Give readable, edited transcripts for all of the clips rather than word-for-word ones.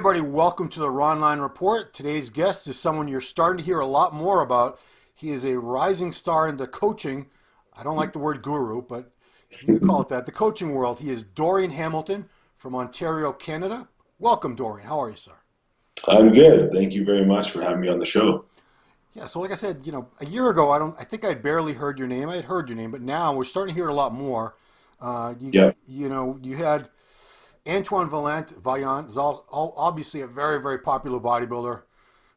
everybody, welcome to the Ronline Report. Today's guest is someone you're starting to hear a lot more about. He is a rising star in the coaching. I don't like the word guru, but you can call it that. The coaching world. He is Dorian Hamilton from Ontario, Canada. Welcome, Dorian. How are you, sir? I'm good. Thank you very much for having me on the show. Yeah, so like I said, a year ago, I think I'd barely heard your name. I had heard your name, but now we're starting to hear it a lot more. Yeah. You had Antoine Vaillant is obviously a very, very popular bodybuilder.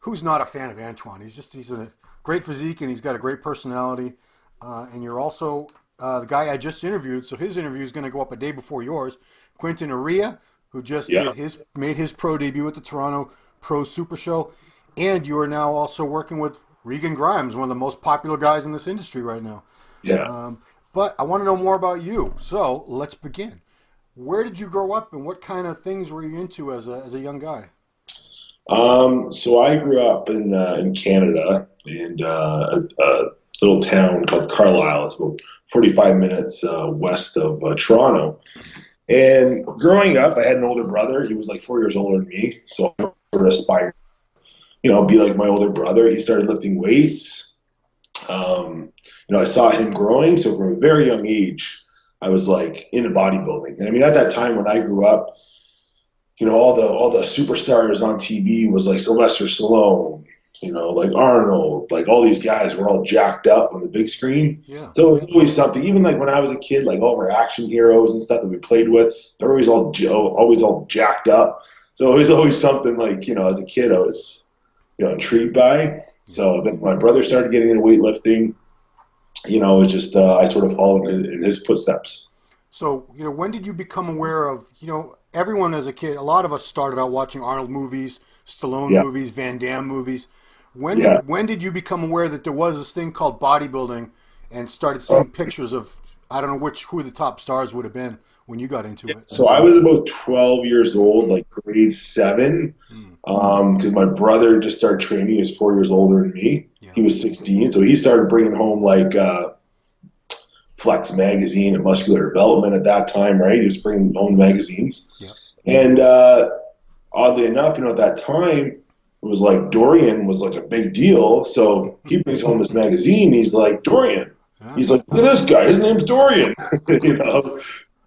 Who's not a fan of Antoine? He's a great physique and he's got a great personality. And you're also the guy I just interviewed, so his interview is going to go up a day before yours. Quinton Eriya, who just made his pro debut at the Toronto Pro Super Show, and you are now also working with Regan Grimes, one of the most popular guys in this industry right now. Yeah. But I want to know more about you, so let's begin. Where did you grow up, and what kind of things were you into as a young guy? So I grew up in Canada, in a little town called Carlisle. It's about 45 minutes west of Toronto. And growing up, I had an older brother. He was like 4 years older than me, so I sort of aspired, be like my older brother. He started lifting weights. I saw him growing, so from a very young age, I was like into bodybuilding. And I mean, at that time when I grew up, all the superstars on TV was like Sylvester Stallone, like Arnold, like all these guys were all jacked up on the big screen. Yeah. So it was always something. Even like when I was a kid, like all of our action heroes and stuff that we played with, they're always all jacked up. So it was always something like, as a kid I was, intrigued by. So then my brother started getting into weightlifting. It's just I sort of followed in his footsteps. So, when did you become aware of, everyone as a kid, a lot of us started out watching Arnold movies, Stallone movies, Van Damme movies. When did you become aware that there was this thing called bodybuilding and started seeing pictures of, I don't know who the top stars would have been when you got into it? So I was about 12 years old, like grade 7, because my brother just started training. He was 4 years older than me. Yeah. He was 16, so he started bringing home like Flex magazine and Muscular Development at that time, right? He was bringing home magazines. Yeah. And oddly enough, at that time, it was like Dorian was like a big deal. So he brings home this magazine. He's like, Dorian. Yeah. He's like, look at this guy. His name's Dorian.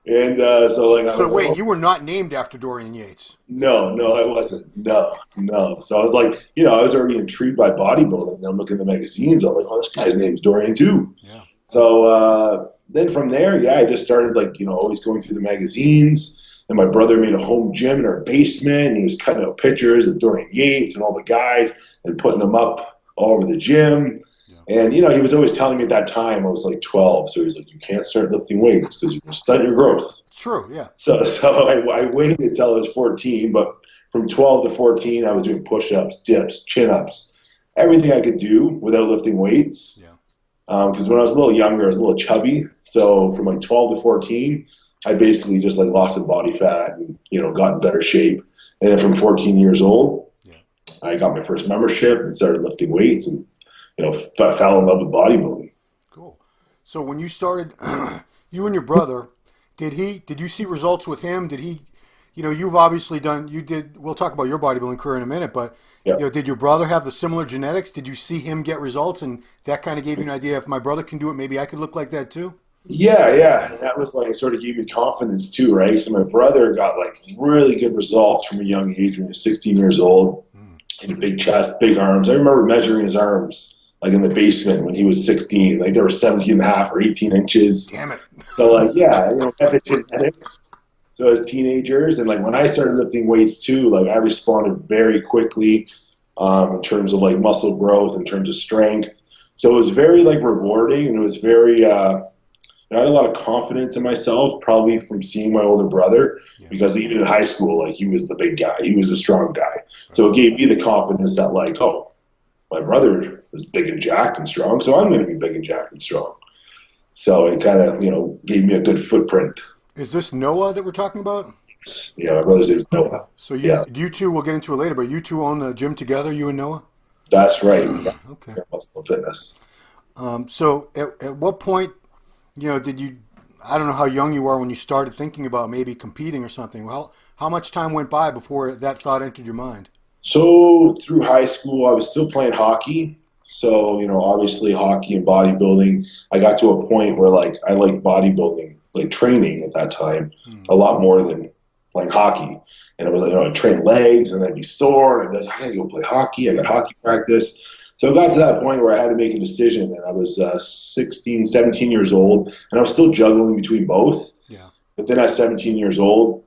And so wait, you were not named after Dorian Yates? No, I wasn't. No. So I was like, I was already intrigued by bodybuilding. And I'm looking at the magazines. I'm like, oh, this guy's name's Dorian too. Yeah. So then from there, I just started always going through the magazines. And my brother made a home gym in our basement. And he was cutting out pictures of Dorian Yates and all the guys and putting them up all over the gym. And, he was always telling me at that time, I was like 12, so he's like, you can't start lifting weights because you're going to stunt your growth. True, yeah. So I waited until I was 14, but from 12 to 14, I was doing push-ups, dips, chin-ups, everything I could do without lifting weights. Yeah. Because when I was a little younger, I was a little chubby. So from like 12 to 14, I basically just lost some body fat and, got in better shape. And then from 14 years old, I got my first membership and started lifting weights and, fell in love with bodybuilding. Cool. So when you started, you and your brother, did you see results with him? Did he, you've obviously we'll talk about your bodybuilding career in a minute, but, did your brother have the similar genetics? Did you see him get results? And that kind of gave you an idea, if my brother can do it, maybe I could look like that too? Yeah. And that was sort of gave me confidence too, right? So my brother got really good results from a young age when he was 16 years old. He had a big chest, big arms. I remember measuring his arms in the basement when he was 16, they were 17 and a half or 18 inches. Damn it. So epigenetics. So as teenagers, and when I started lifting weights too, I responded very quickly in terms of muscle growth, in terms of strength. So it was very rewarding, and it was very, I had a lot of confidence in myself, probably from seeing my older brother, because even in high school, he was the big guy, he was a strong guy. So it gave me the confidence that my brother was big and jacked and strong, so I'm going to be big and jacked and strong. So it kind of, gave me a good footprint. Is this Noah that we're talking about? Yeah, my brother's name is Noah. So you two, we'll get into it later, but you two own the gym together, you and Noah? That's right. Yeah. Okay. Muscle Fitness. So at what point, did you, I don't know how young you are when you started thinking about maybe competing or something. Well, how much time went by before that thought entered your mind? So through high school, I was still playing hockey. So, obviously hockey and bodybuilding, I got to a point where like I liked bodybuilding, like training at that time, a lot more than playing hockey. And it was, I'd train legs and I'd be sore and I'd be like, I gotta go play hockey. I got hockey practice. So it got to that point where I had to make a decision, and I was 16, 17 years old, and I was still juggling between both. Yeah. But then at 17 years old,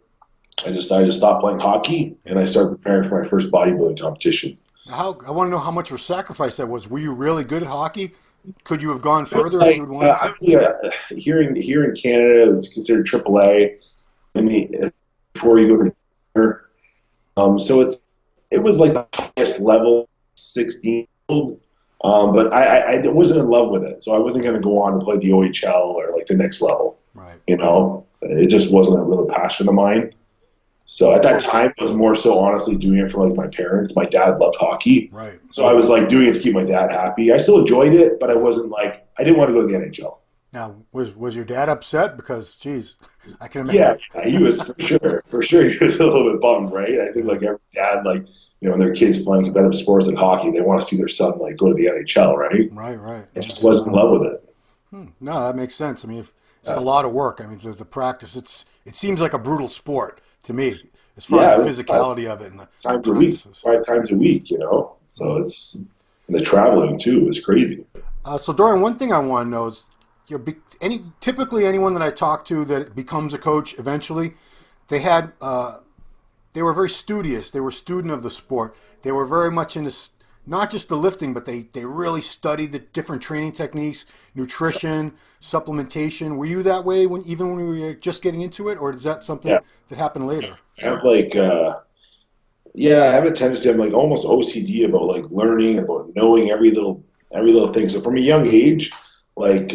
I decided to stop playing hockey, and I started preparing for my first bodybuilding competition. I want to know how much of a sacrifice that was. Were you really good at hockey? Could you have gone further Like, if you would want to? here in Canada, it's considered AAA, before you go to so it was like the highest level, 16 year old, but I wasn't in love with it, so I wasn't going to go on to play the OHL or like the next level. Right. It just wasn't a real passion of mine. So at that time, I was more so honestly doing it for like my parents. My dad loved hockey, Right. So I was like doing it to keep my dad happy. I still enjoyed it, but I wasn't like, I didn't want to go to the NHL. Now, was your dad upset? Because, geez, I can imagine. Yeah, he was for sure. He was a little bit bummed, right? I think like every dad, like when their kids playing competitive sports like hockey, they want to see their son like go to the NHL, right? Right. I just wasn't in love with it. No, that makes sense. I mean, it's a lot of work. I mean, the practice. It seems like a brutal sport to me, as far as the physicality of it and the times a week, 5 times a week. So it's and the traveling too is crazy. So Dorian, one thing I want to know is, typically anyone that I talk to that becomes a coach eventually, they were very studious. They were a student of the sport. They were very much into not just the lifting, but they really studied the different training techniques, nutrition, supplementation. Were you that way even when we were just getting into it, or is that something that happened later? I have I have a tendency. I'm like almost OCD about like learning, about knowing every little thing. So from a young age, like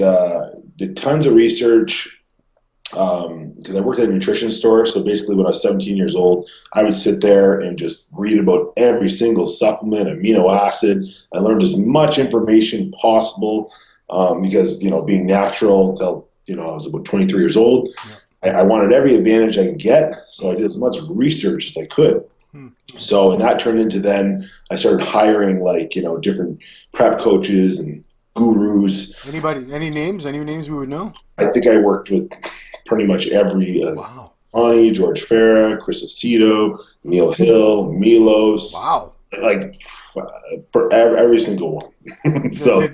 did tons of research because I worked at a nutrition store. So basically when I was 17 years old, I would sit there and just read about every single supplement, amino acid. I learned as much information possible because, being natural until, I was about 23 years old, I wanted every advantage I could get. So I did as much research as I could. So, and that turned into then I started hiring different prep coaches and gurus. Any names we would know? I think I worked with pretty much every wow. Ani, George Farah, Chris Aceto, Neil Hill, Milos. Wow. Like for every single one. So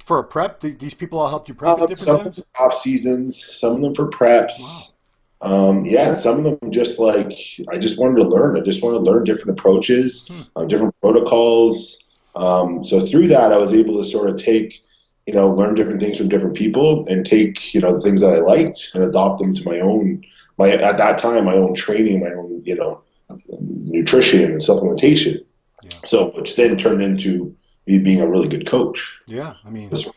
for a prep, these people all helped you prep at different some times? off seasons, some of them for preps. Wow. Some of them just like I just wanted to learn. I just wanted to learn different approaches, different protocols. So through that, I was able to sort of take, learn different things from different people and take, the things that I liked and adopt them to at that time, my own training, my own, nutrition and supplementation. Yeah. So, which then turned into me being a really good coach. Yeah. I mean, Jesus,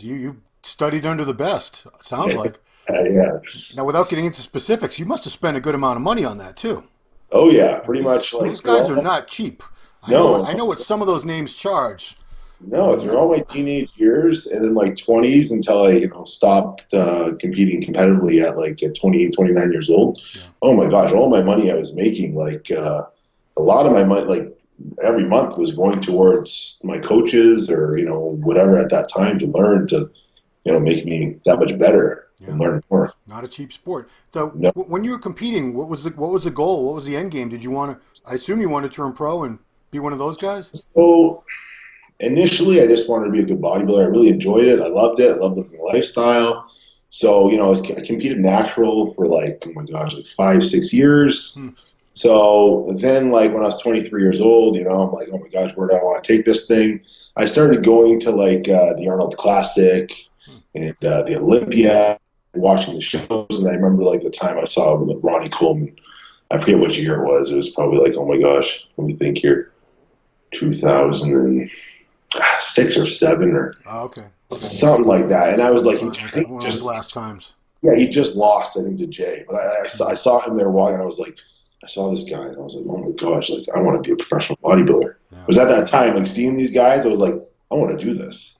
you studied under the best, it sounds like. Yeah. Now, without getting into specifics, you must have spent a good amount of money on that too. Oh yeah, pretty much. Those guys are not cheap. I know what some of those names charge. No, through all my teenage years and then like 20s until I, stopped competing competitively at 28, 29 years old. Yeah. Oh my gosh, all my money I was making, a lot of my money, every month was going towards my coaches or, whatever at that time to learn to, make me that much better and learn more. Not a cheap sport. So when you were competing, what was the goal? What was the end game? Did you I assume you wanted to turn pro and be one of those guys? So initially, I just wanted to be a good bodybuilder. I really enjoyed it. I loved it. I loved the lifestyle. So, I competed natural for 5-6 years. So then when I was 23 years old, I'm like, oh my gosh, where do I want to take this thing? I started going to the Arnold Classic and the Olympia, watching the shows. And I remember the time I saw Ronnie Coleman. I forget which year it was. It was probably oh my gosh, let me think here. 2006 or 7 or something like that. And I was just last times. Yeah, he just lost, I think, to Jay. But I saw him there walking, and I was like, I saw this guy, and I was like, oh my gosh, I want to be a professional bodybuilder. Yeah. It was at that time, seeing these guys, I was like, I want to do this.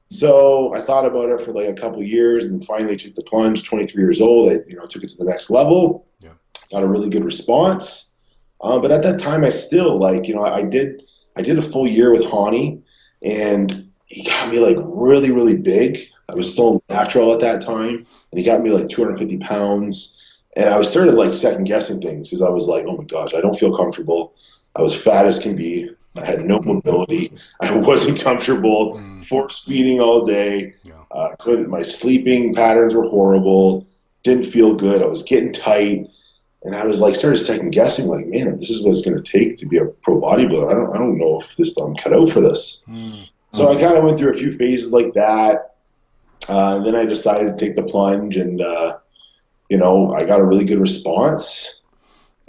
So I thought about it for like a couple of years and finally took the plunge, 23 years old. I, took it to the next level, Yeah. got a really good response. But at that time, I still I did a full year with Hani, and he got me like really, really big. I was still natural at that time, and he got me like 250 pounds. And I was started like second guessing things because I was like, oh my gosh, I don't feel comfortable. I was fat as can be. I had no mobility. I wasn't comfortable. Force feeding all day. Yeah. Couldn't. My sleeping patterns were horrible. Didn't feel good. I was getting tight. And I was like, started second guessing, like, man, if this is what it's going to take to be a pro bodybuilder, I don't know if I'm cut out for this. So I kind of went through a few phases like that. And then I decided to take the plunge, and I got a really good response.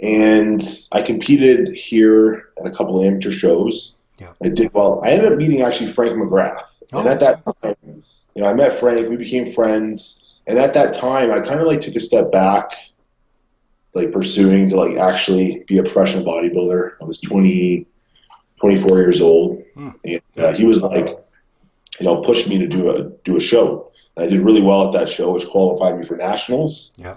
And I competed here at a couple of amateur shows. Yeah. I did well. I ended up meeting actually Frank McGrath. And at that time, I met Frank. We became friends. And at that time, I kind of like took a step back, like pursuing to like actually be a professional bodybuilder. I was 24 years old. And he was like, pushed me to do a show. And I did really well at that show, which qualified me for nationals. Yeah.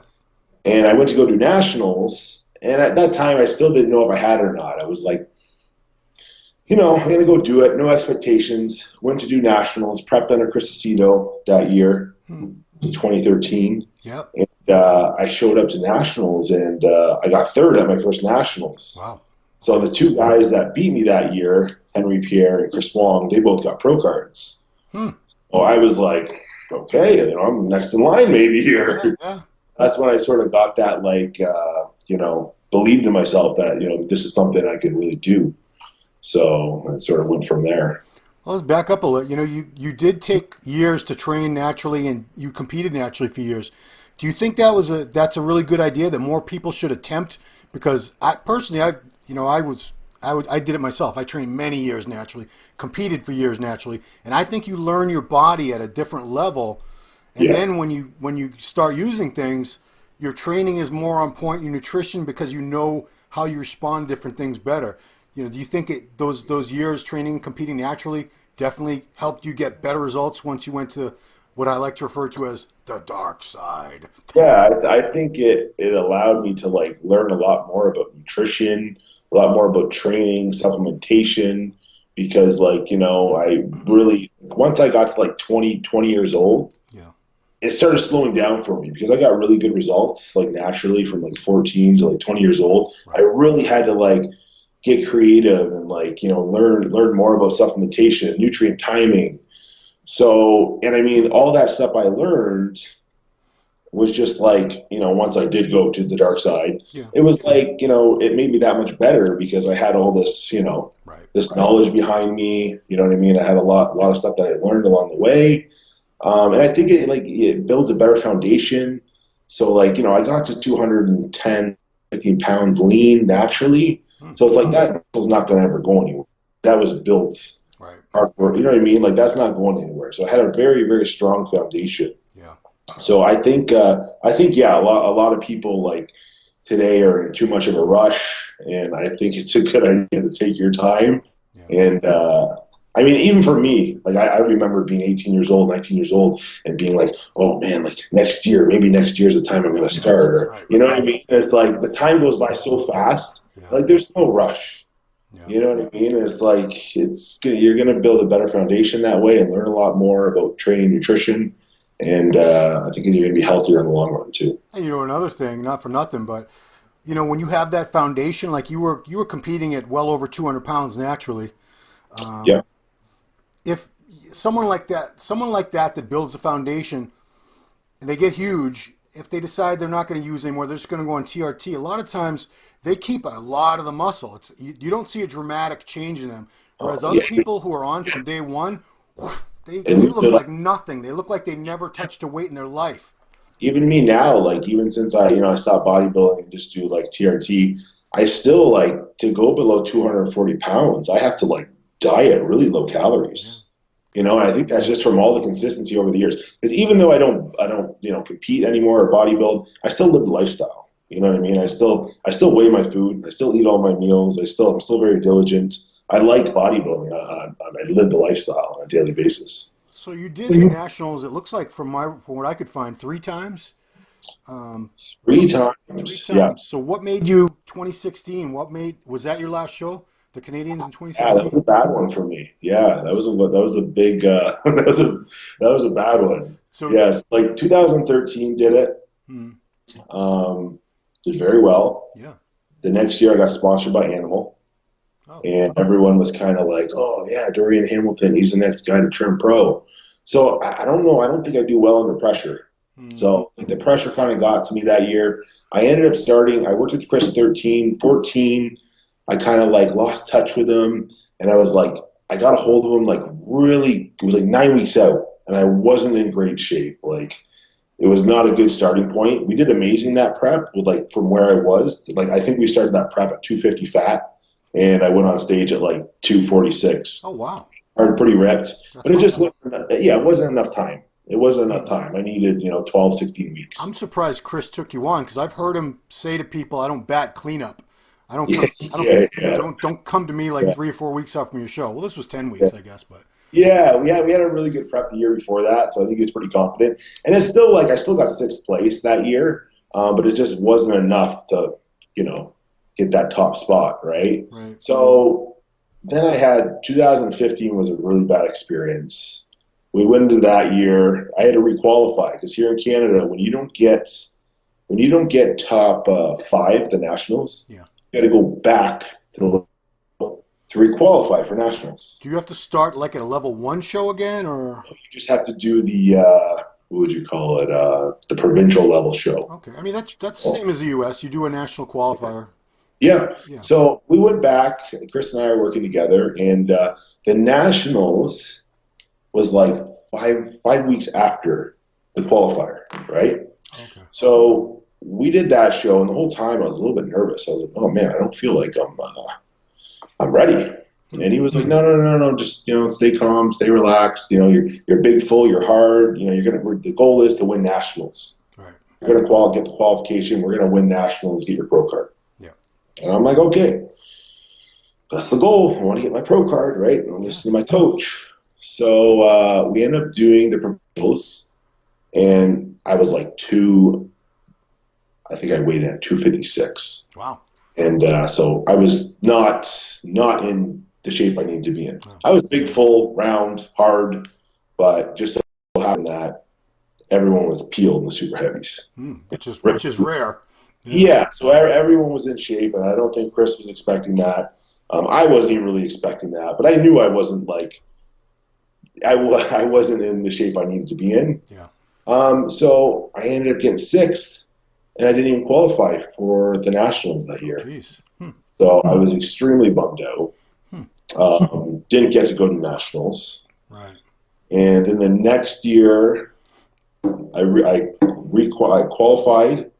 And I went to go do nationals. And at that time, I still didn't know if I had it or not. I was like, I'm going to go do it. No expectations. Went to do nationals. Prepped under Chris Aceto that year, 2013. Yep. And I showed up to nationals, and I got third at my first nationals. Wow. So the two guys that beat me that year, Henry Pierre and Chris Wong, they both got pro cards. So I was like, okay, I'm next in line maybe here. Yeah. That's when I sort of got that, like, believed in myself that, this is something I could really do. So it sort of went from there. Well, let's back up a little. You did take years to train naturally, and you competed naturally for years. Do you think that's a really good idea that more people should attempt? Because I did it myself. I trained many years naturally, competed for years naturally, and I think you learn your body at a different level. And then when you start using things, your training is more on point, your nutrition, because you know how you respond to different things better. Do you think those years training, competing naturally definitely helped you get better results once you went to what I like to refer to as the dark side? Yeah, I think it allowed me to like learn a lot more about nutrition, a lot more about training, supplementation, because like, I really, once I got to like 20 years old, it started slowing down for me because I got really good results, like naturally from like 14 to like 20 years old. Right. I really had to like get creative and like, learn more about supplementation, nutrient timing. So, and I mean, all that stuff I learned was just like, once I did go to the dark side, it was like, it made me that much better because I had all this, this knowledge behind me, you know what I mean? I had a lot of stuff that I learned along the way. And I think it builds a better foundation. So like, I got to 210, 15 pounds lean naturally. So it's like that muscle's not going to ever go anywhere. That was built hard work. You know what I mean? Like that's not going anywhere. So I had a very, very strong foundation. Yeah. So I think a lot of people like today are in too much of a rush, and I think it's a good idea to take your time. Yeah. And I mean, even for me, like I remember being 18 years old, 19 years old, and being like, oh man, like maybe next year's the time I'm going to start, or you know what I mean? It's like the time goes by so fast. Yeah. Like there's no rush. Yeah. You know what I mean? It's like you're going to build a better foundation that way and learn a lot more about training, nutrition, and I think you're going to be healthier in the long run too. And another thing, not for nothing, but when you have that foundation, like you were competing at well over 200 pounds naturally. Yeah. If someone like that builds a foundation and they get huge, if they decide they're not going to use anymore, they're just going to go on TRT. A lot of times they keep a lot of the muscle. You don't see a dramatic change in them. Whereas other people who are on from day one, they look like nothing. They look like they never touched a weight in their life. Even me now, like even since I stopped bodybuilding and just do like TRT, I still like to go below 240 pounds. I have to like diet really low calories, and I think that's just from all the consistency over the years. Because even though I don't compete anymore or bodybuild, I still live the lifestyle. You know what I mean? I still weigh my food. I still eat all my meals. I'm still very diligent. I like bodybuilding. I live the lifestyle on a daily basis. So you did the nationals. It looks like from what I could find, 3 times. Three Three times, yeah. times. So what made you 2016? Was that your last show? The Canadians in Yeah, that was 2016? a bad one for me. Yeah, that was a big that was a bad one. So, Yes, like 2013 did it. hmm, Did very well. yeah. The next year I got sponsored by Animal, Oh, and everyone was kind of like, "Oh yeah, Dorian Hamilton, he's the next guy to turn pro." So I don't know. I don't think I do well under pressure. hmm, So like, the pressure kind of got to me that year. I ended up starting. I worked with Chris 13, 14. I kind of like lost touch with him, and I was like, I got a hold of him like really. It was like 9 weeks out, and I wasn't in great shape. Like it was not a good starting point. We did amazing that prep with like from where I was. Like I think we started that prep at 250 fat, and I went on stage at like 246. oh wow. Pretty ripped, That's but it just awesome. wasn't. Yeah, it wasn't enough time. It wasn't enough time. I needed 12, 16 I'm weeks. surprised Chris took you on because I've heard him say to people, "I don't bat cleanup. I don't Yeah, come. I don't. yeah, yeah, Don't come to me like yeah. 3 or 4 weeks out from your show." Well, this was 10 weeks, Yeah. I guess, but Yeah, we had a really good prep the year before that, so I think he was pretty confident. And it's still like I still got sixth place that year, but it just wasn't enough to, get that top spot, right? right. So then I had 2015 was a really bad experience. We went into that year. I had to requalify because here in Canada, when you don't get top five at the nationals, Yeah. you got to go back to the to requalify for nationals. Do you have to start like at a level 1 show again, or You just have to do the what would you call it? The provincial level show. okay? I mean, that's same as the U.S. You do a national qualifier. Yeah. Yeah. So we went back. Chris and I are working together, and the nationals was like five weeks after the qualifier, right? Okay. So we did that show, and the whole time I was a little bit nervous. I was like, "Oh man, I don't feel like I'm ready." And he was like, "No, no, no, no, just stay calm, stay relaxed. You're big, full, you're hard. The goal is to win nationals. Right. You're gonna get the qualification. We're gonna win nationals, get your pro card." Yeah. And I'm like, "Okay, that's the goal. I want to get my pro card, right? And listen to my coach." So we end up doing the provincials, and I was like I think I weighed in at 256. Wow. And so I was not in the shape I needed to be in. Wow. I was big, full, round, hard, but just so happened that everyone was peeled in the super heavies. Which is rare. Yeah, so everyone was in shape, and I don't think Chris was expecting that. I wasn't even really expecting that, but I knew I wasn't I wasn't in the shape I needed to be in. Yeah. So I ended up getting sixth, and I didn't even qualify for the nationals that year. Jeez. So I was extremely bummed out. Hmm. Didn't get to go to nationals. Right. And then the next year, I qualified.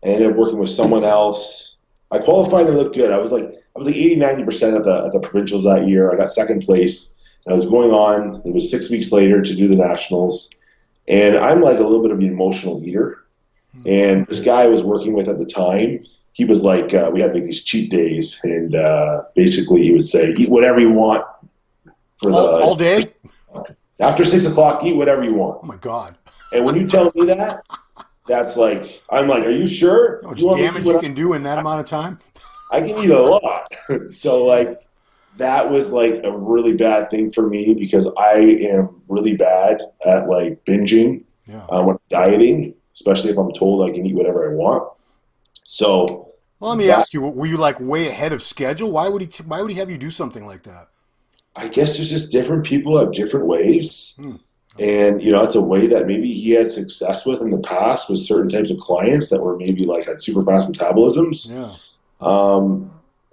I ended up working with someone else. I qualified and looked good. I was like 80, 90% at the provincials that year. I got second place. And I was going on. It was 6 weeks later to do the nationals. And I'm like a little bit of an emotional eater. And this guy I was working with at the time, he was like, we had like these cheat days, and basically he would say, eat whatever you want for all day. After 6 o'clock, eat whatever you want. Oh my God. And when you tell me that, that's like, I'm like, are you sure? How much You want me to damage eat you what can do in that amount of time? I can eat a lot. So like, that was like a really bad thing for me because I am really bad at like binging Yeah. when I'm dieting, especially if I'm told I can eat whatever I want. So, Well, let me ask you: were you like way ahead of schedule? Why would he have you do something like that? I guess there's just different people have different ways. Hmm. And, it's a way that maybe he had success with in the past with certain types of clients that were maybe like had super fast metabolisms. Yeah.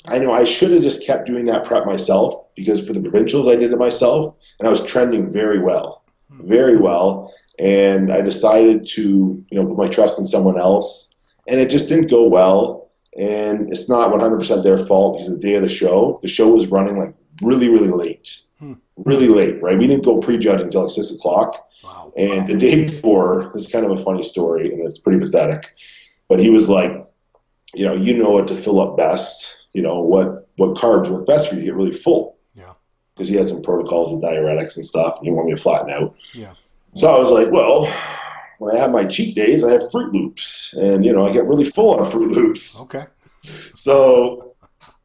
I know I should have just kept doing that prep myself because for the provincials I did it myself and I was trending very well, very well. And I decided to, put my trust in someone else and it just didn't go well. And it's not 100% their fault because the day of the show was running like really, really late. Really late, right? We didn't go prejudge until like 6 o'clock. Wow. And the day before, this is kind of a funny story and it's pretty pathetic, but he was like, what to fill up best, what carbs work best for you to get really full. Yeah. because he had some protocols with diuretics and stuff, and he wanted me to flatten out. Yeah. So I was like, well, when I have my cheat days, I have Fruit Loops, and I get really full on Fruit Loops. Okay. So,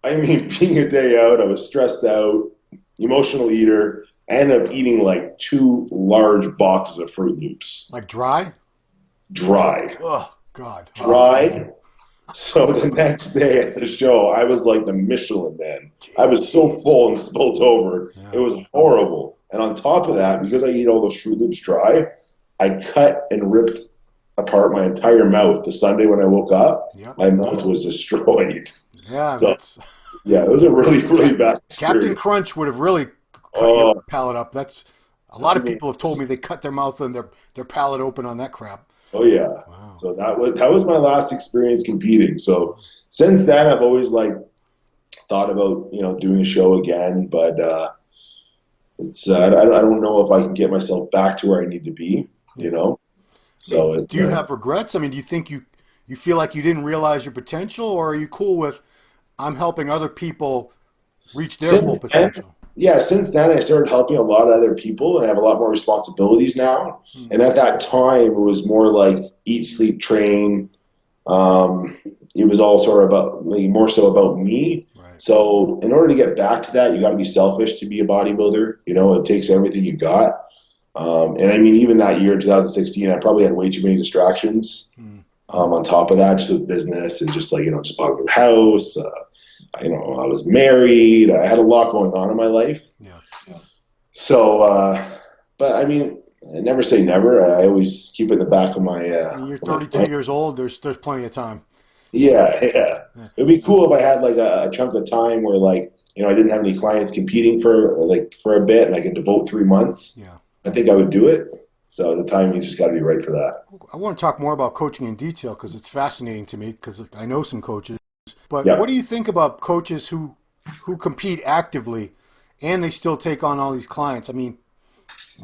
I mean, being a day out, I was stressed out, emotional eater. I ended up eating like 2 large boxes of Fruit Loops. Like dry? Dry. Oh, God. Dry. So the next day at the show, I was like the Michelin Man. I was so full and spilt over. Yeah. It was horrible. And on top of that, because I eat all those Fruit Loops dry, I cut and ripped apart my entire mouth. The Sunday when I woke up, my mouth was destroyed. Yeah, so, yeah, it was a really, really bad experience. Captain Crunch would have really cut your palate up. That's a lot of people have told me they cut their mouth and their palate open on that crap. Oh yeah. Wow. So that was my last experience competing. So since then, I've always thought about doing a show again, but it's I don't know if I can get myself back to where I need to be. So do you have regrets? I mean, do you think you feel like you didn't realize your potential, or are you cool with I'm helping other people reach their full potential? Since then I started helping a lot of other people, and I have a lot more responsibilities now. And at that time, it was more like eat, sleep, train. It was all sort of about more so about me. Right. So in order to get back to that, you got to be selfish to be a bodybuilder. It takes everything you got. And I mean, even that year, 2016, I probably had way too many distractions. On top of that, just with business and just just bought a new house. I was married. I had a lot going on in my life. Yeah. So, but I mean, I never say never. I always keep it in the back of my. You're 32 years old. There's plenty of time. Yeah. It'd be cool if I had a chunk of time where I didn't have any clients competing for a bit, and I could devote 3 months. Yeah. I think I would do it. So the timing just got to be right for that. I want to talk more about coaching in detail because it's fascinating to me because I know some coaches. But what do you think about coaches who compete actively and they still take on all these clients? I mean,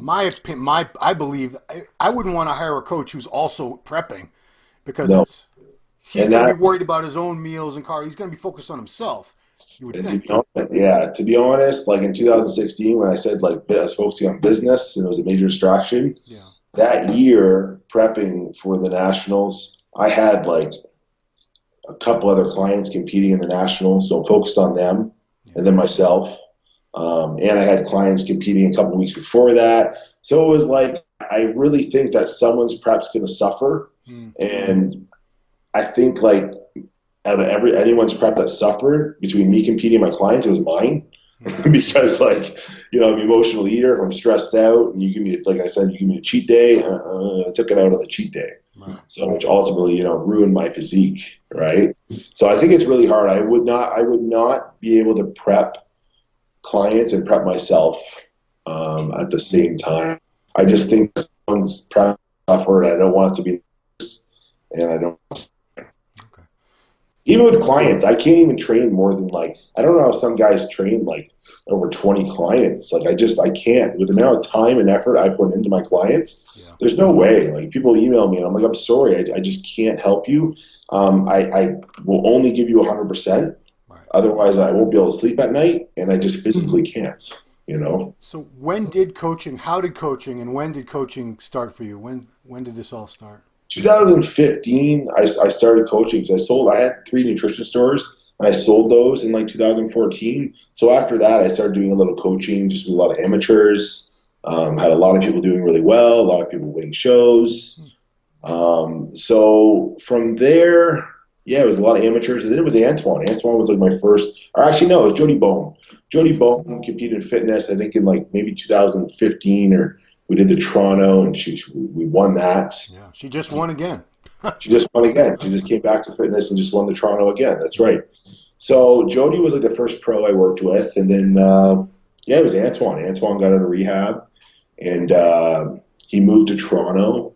I believe I wouldn't want to hire a coach who's also prepping because he's going to be worried about his own meals and carbs. He's going to be focused on himself. You would think. To be honest, in 2016 when I said I was focusing on business and it was a major distraction, that year prepping for the nationals, I had a couple other clients competing in the nationals, so focused on them and then myself. And I had clients competing a couple weeks before that. So it was I really think that someone's prep's going to suffer. And I think out of anyone's prep that suffered between me competing and my clients, it was mine. Because I'm an emotional eater. If I'm stressed out and you give me, you give me a cheat day, I took it out on the cheat day. Right. So which ultimately, ruined my physique, right? So I think it's really hard. I would not be able to prep clients and prep myself at the same time. I just think someone's prep suffered. I don't want it to be this, and I don't. Okay. Even with clients, I can't even train more than I don't know how some guys train over 20 clients. I can't. With the amount of time and effort I put into my clients, there's no way. People email me and I'm I'm sorry, I just can't help you. I will only give you 100%. Right. Otherwise, I won't be able to sleep at night, and I just physically can't. So how did coaching and when did coaching start for you? When did this all start? 2015, I started coaching because I had 3 nutrition stores. And I sold those in 2014. So after that, I started doing a little coaching, just with a lot of amateurs. Had a lot of people doing really well, a lot of people winning shows. So from there, it was a lot of amateurs. And then it was Antoine. Antoine was my first, or actually no, it was Jody Bone. Jody Bone competed in fitness, I think in maybe 2015, or we did the Toronto, and we won that. Yeah, she just won again. She just won again. She just came back to fitness and just won the Toronto again. That's right. So Jody was the first pro I worked with. And then, it was Antoine. Antoine got out of rehab and he moved to Toronto.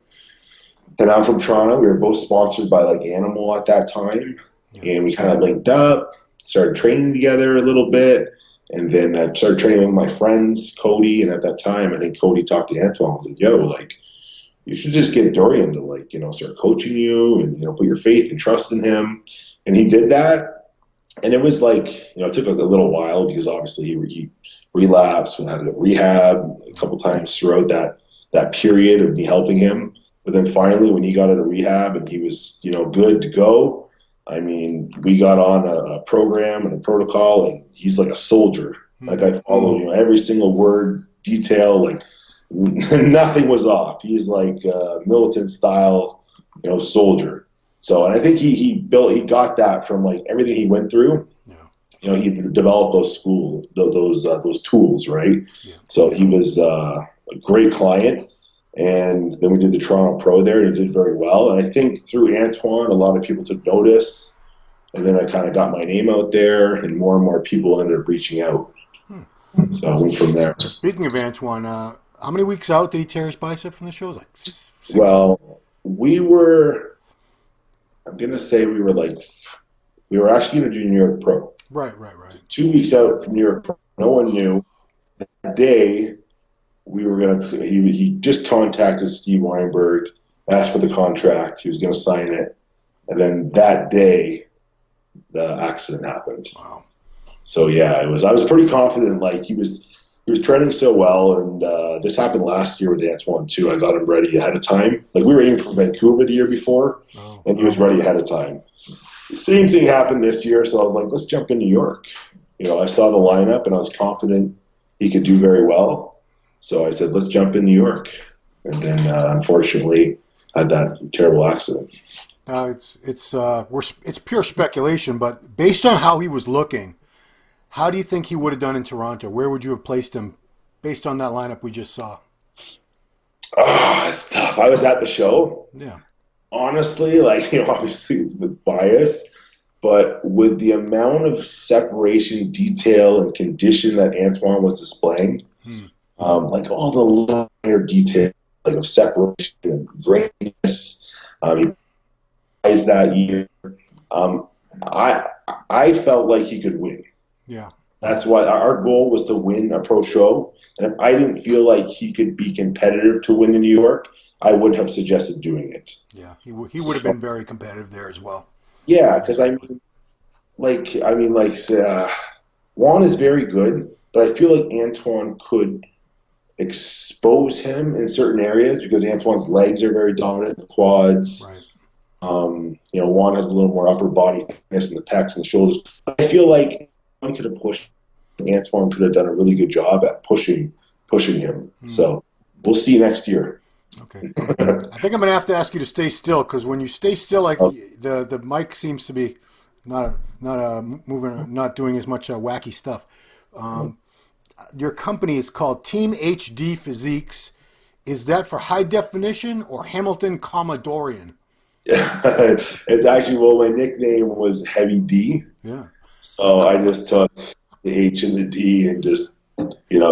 And I'm from Toronto. We were both sponsored by Animal at that time. And we kind of linked up, started training together a little bit. And then I started training with my friends, Cody. And at that time, I think Cody talked to Antoine and said, you should just get Dorian to start coaching you and put your faith and trust in him. And he did that. And it was like, it took like a little while because obviously he relapsed and had to get rehab a couple times throughout that period of me helping him. But then finally, when he got out of rehab and he was, good to go, I mean, we got on a program and a protocol, and he's like a soldier. Like I followed, every single word, detail, like nothing was off. He's like a militant style, soldier. So, and I think he got that from like everything he went through. Yeah. He developed those tools, right? Yeah. So he was a great client. And then we did the Toronto Pro there, and he did very well. And I think through Antoine, a lot of people took notice. And then I kind of got my name out there, and more people ended up reaching out. So I went from there. Speaking of Antoine, how many weeks out did he tear his bicep from the shows? Like 6? Well, I'm going to say we were actually going to do New York Pro. Right. 2 weeks out from New York Pro. No one knew. That day, he just contacted Steve Weinberg, asked for the contract. He was going to sign it. And then that day, the accident happened. Wow. So yeah, I was pretty confident. Like he was training so well, and this happened last year with Antoine too. I got him ready ahead of time. Like we were aiming for Vancouver the year before, and he was ready ahead of time. The same thing happened this year, so I was like, let's jump in New York. I saw the lineup, and I was confident he could do very well. So I said, let's jump in New York, and then unfortunately had that terrible accident. It's pure speculation, but based on how he was looking, how do you think he would have done in Toronto? Where would you have placed him based on that lineup we just saw? It's tough. I was at the show. Yeah. Honestly, obviously it's biased, but with the amount of separation, detail, and condition that Antoine was displaying, like all the minor detail, like of separation and greatness, he plays that year. I felt like he could win. Yeah. That's why our goal was to win a pro show. And if I didn't feel like he could be competitive to win the New York, I wouldn't have suggested doing it. Yeah, he would have been very competitive there as well. Yeah, because Juan is very good, but I feel like Antoine could expose him in certain areas because Antoine's legs are very dominant, the quads. Right. Juan has a little more upper body thickness in the pecs and the shoulders. I feel like Antoine could have pushed. Antoine could have done a really good job at pushing him. So we'll see next year. Okay. I think I'm going to have to ask you to stay still because when you stay still, the mic seems to be not moving, not doing as much wacky stuff. Your company is called Team HD Physiques. Is that for high definition or Hamilton, Dorian? It's actually, my nickname was Heavy D. Yeah. So I just took the H and the D and just,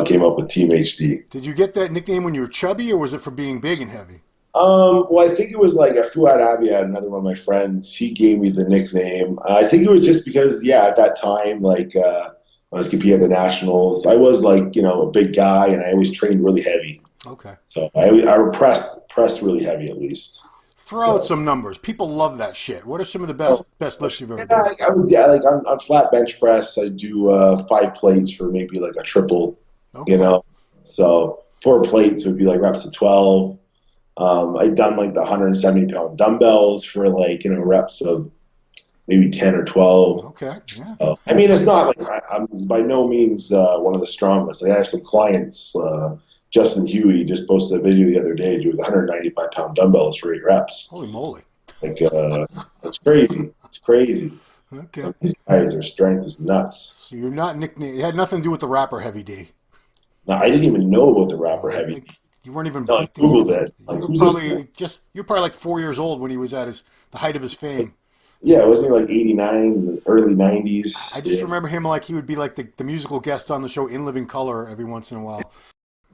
came up with Team HD. Did you get that nickname when you were chubby or was it for being big and heavy? Well, I think it was like Fuad Abiad, another one of my friends. He gave me the nickname. I think it was just because, at that time, when I was competing at the Nationals, I was a big guy and I always trained really heavy. Okay. So I pressed really heavy at least. Throw out some numbers. People love that shit. What are some of the best lifts you've ever done? On flat bench press, I do 5 plates for maybe a triple. Okay. So 4 plates would be reps of 12. I've done the 170-pound dumbbells for reps of maybe 10 or 12. Okay. Yeah. So, it's not I'm by no means one of the strongest. I have some clients. Justin Huey just posted a video the other day doing 195-pound dumbbells for 8 reps. Holy moly! It's crazy. It's crazy. Okay. Some of these guys, their strength is nuts. So you're not nicknamed. It had nothing to do with the rapper Heavy D. No, I didn't even know about the rapper Heavy D. You weren't even. No, I googled it. You're probably 4 years old when he was at the height of his fame. Yeah, wasn't he 89, early 90s? I just remember him he would be the musical guest on the show In Living Color every once in a while.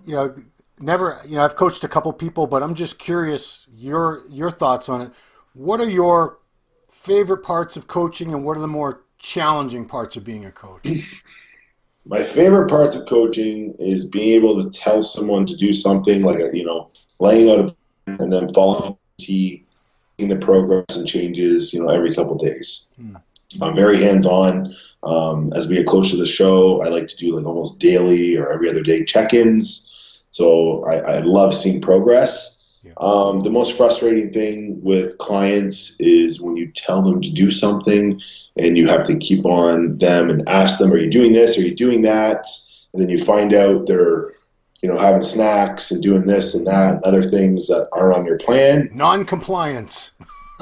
I've coached a couple people, but I'm just curious your thoughts on it. What are your favorite parts of coaching and what are the more challenging parts of being a coach? My favorite parts of coaching is being able to tell someone to do something laying out and then following the progress and changes, every couple of days. I'm very hands-on. As we get close to the show, I like to do like almost daily or every other day check-ins. So I love seeing progress. Yeah. The most frustrating thing with clients is when you tell them to do something and you have to keep on them and ask them, are you doing this? Are you doing that? And then you find out they're, having snacks and doing this and that and other things that aren't on your plan. Non-compliance.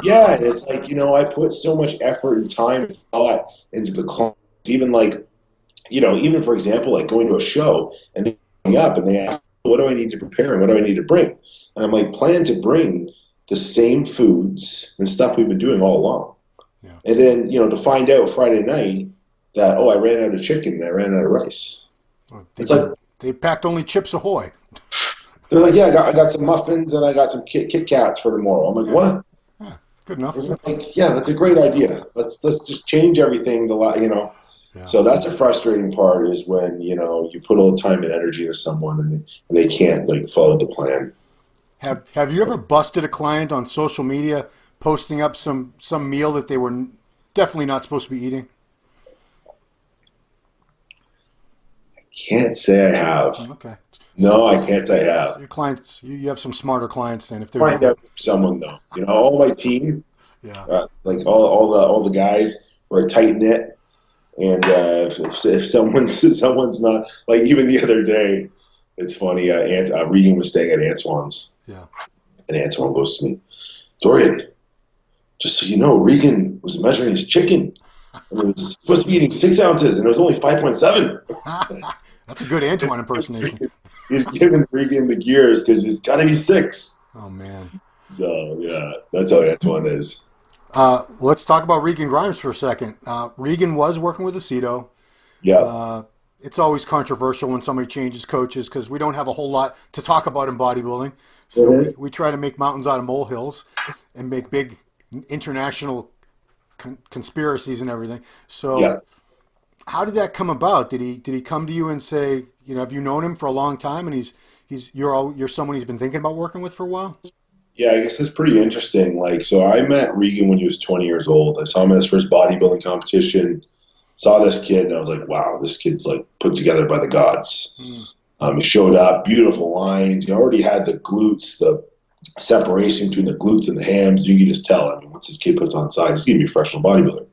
Yeah, and it's like, I put so much effort and time and thought into the clients, even like, even for example, like going to a show and they come up and they ask, what do I need to prepare and what do I need to bring? And I'm like, plan to bring the same foods and stuff we've been doing all along. Yeah. And then, to find out Friday night that, I ran out of chicken and I ran out of rice. It's like they packed only Chips Ahoy. They're like, yeah, I got some muffins and I got some Kit Kats for tomorrow. I'm like, what? Yeah, good enough. Like, yeah, that's a great idea. Let's just change everything. Yeah. So that's a frustrating part is when you put all the time and energy into someone and they can't like follow the plan. Have you ever busted a client on social media posting up some meal that they were definitely not supposed to be eating? I can't say I have. Okay. No, I can't say I have. Your clients, you have some smarter clients then. If they're find out someone though, all my team, like all the guys were tight knit. And if someone's not, like even the other day, it's funny, Regan was staying at Antoine's. Yeah. And Antoine goes to me, Dorian, just so you know, Regan was measuring his chicken. And it was supposed to be eating 6 ounces, and it was only 5.7. That's a good Antoine impersonation. He's giving Regan the gears because it's got to be 6. Oh, man. So, yeah, that's how Antoine is. Let's talk about Regan Grimes for a second. Regan was working with Aceto. Yeah. It's always controversial when somebody changes coaches because we don't have a whole lot to talk about in bodybuilding. So we try to make mountains out of molehills and make big international conspiracies and everything. So how did that come about? Did he come to you and say, have you known him for a long time and you're someone he's been thinking about working with for a while? Yeah, I guess it's pretty interesting. Like, so I met Regan when he was 20 years old. I saw him at his first bodybuilding competition, saw this kid, and I was like, wow, this kid's like put together by the gods. He showed up, beautiful lines. He already had the glutes, the separation between the glutes and the hams. You can just tell. I mean, once this kid puts on size, he's going to be a professional bodybuilder.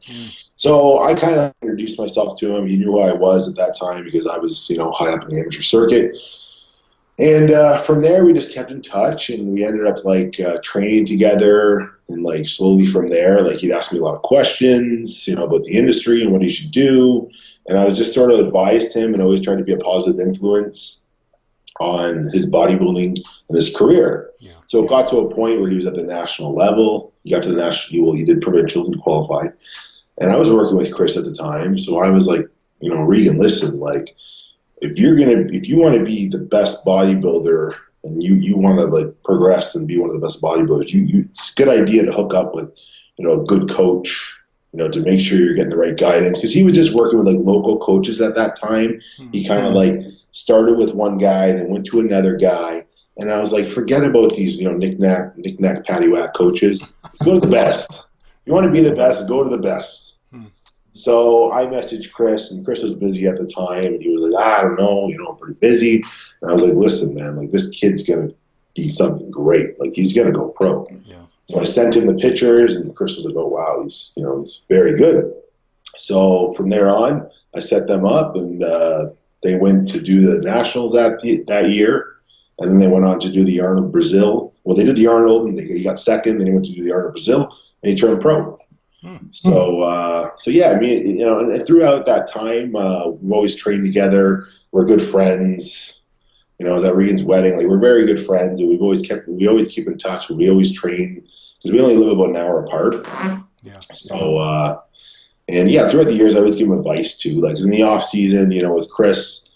So I kind of introduced myself to him. He knew who I was at that time because I was, high up in the amateur circuit. And from there, we just kept in touch, and we ended up like training together. And like slowly from there, like he'd ask me a lot of questions, about the industry and what he should do. And I was just sort of advised him and always tried to be a positive influence on his bodybuilding and his career. Yeah. So it got to a point where he was at the national level. He got to the national, he did provincials and qualified. And I was working with Chris at the time. So I was like, Regan, listen, like, if you want to be the best bodybuilder and you want to like progress and be one of the best bodybuilders, it's a good idea to hook up with, a good coach, to make sure you're getting the right guidance. Cause he was just working with like local coaches at that time. He kind of like started with one guy, then went to another guy. And I was like, forget about these, knick-knack, paddywhack coaches. Let's go to the best. You want to be the best, go to the best. So I messaged Chris, and Chris was busy at the time, and he was like, I don't know, I'm pretty busy. And I was like, listen, man, like this kid's going to be something great. Like he's going to go pro. Yeah. So I sent him the pictures, and Chris was like, oh, wow, he's very good. So from there on, I set them up, and they went to do the nationals that year, and then they went on to do the Arnold Brazil. Well, they did the Arnold, and he got second, then he went to do the Arnold Brazil, and he turned pro. So yeah, I mean, and throughout that time, we've always trained together. We're good friends. I was at Regan's wedding. Like we're very good friends, and we always keep in touch. We always train because we only live about an hour apart. Yeah. So and yeah, throughout the years, I always give him advice too. Like in the off season, with Chris,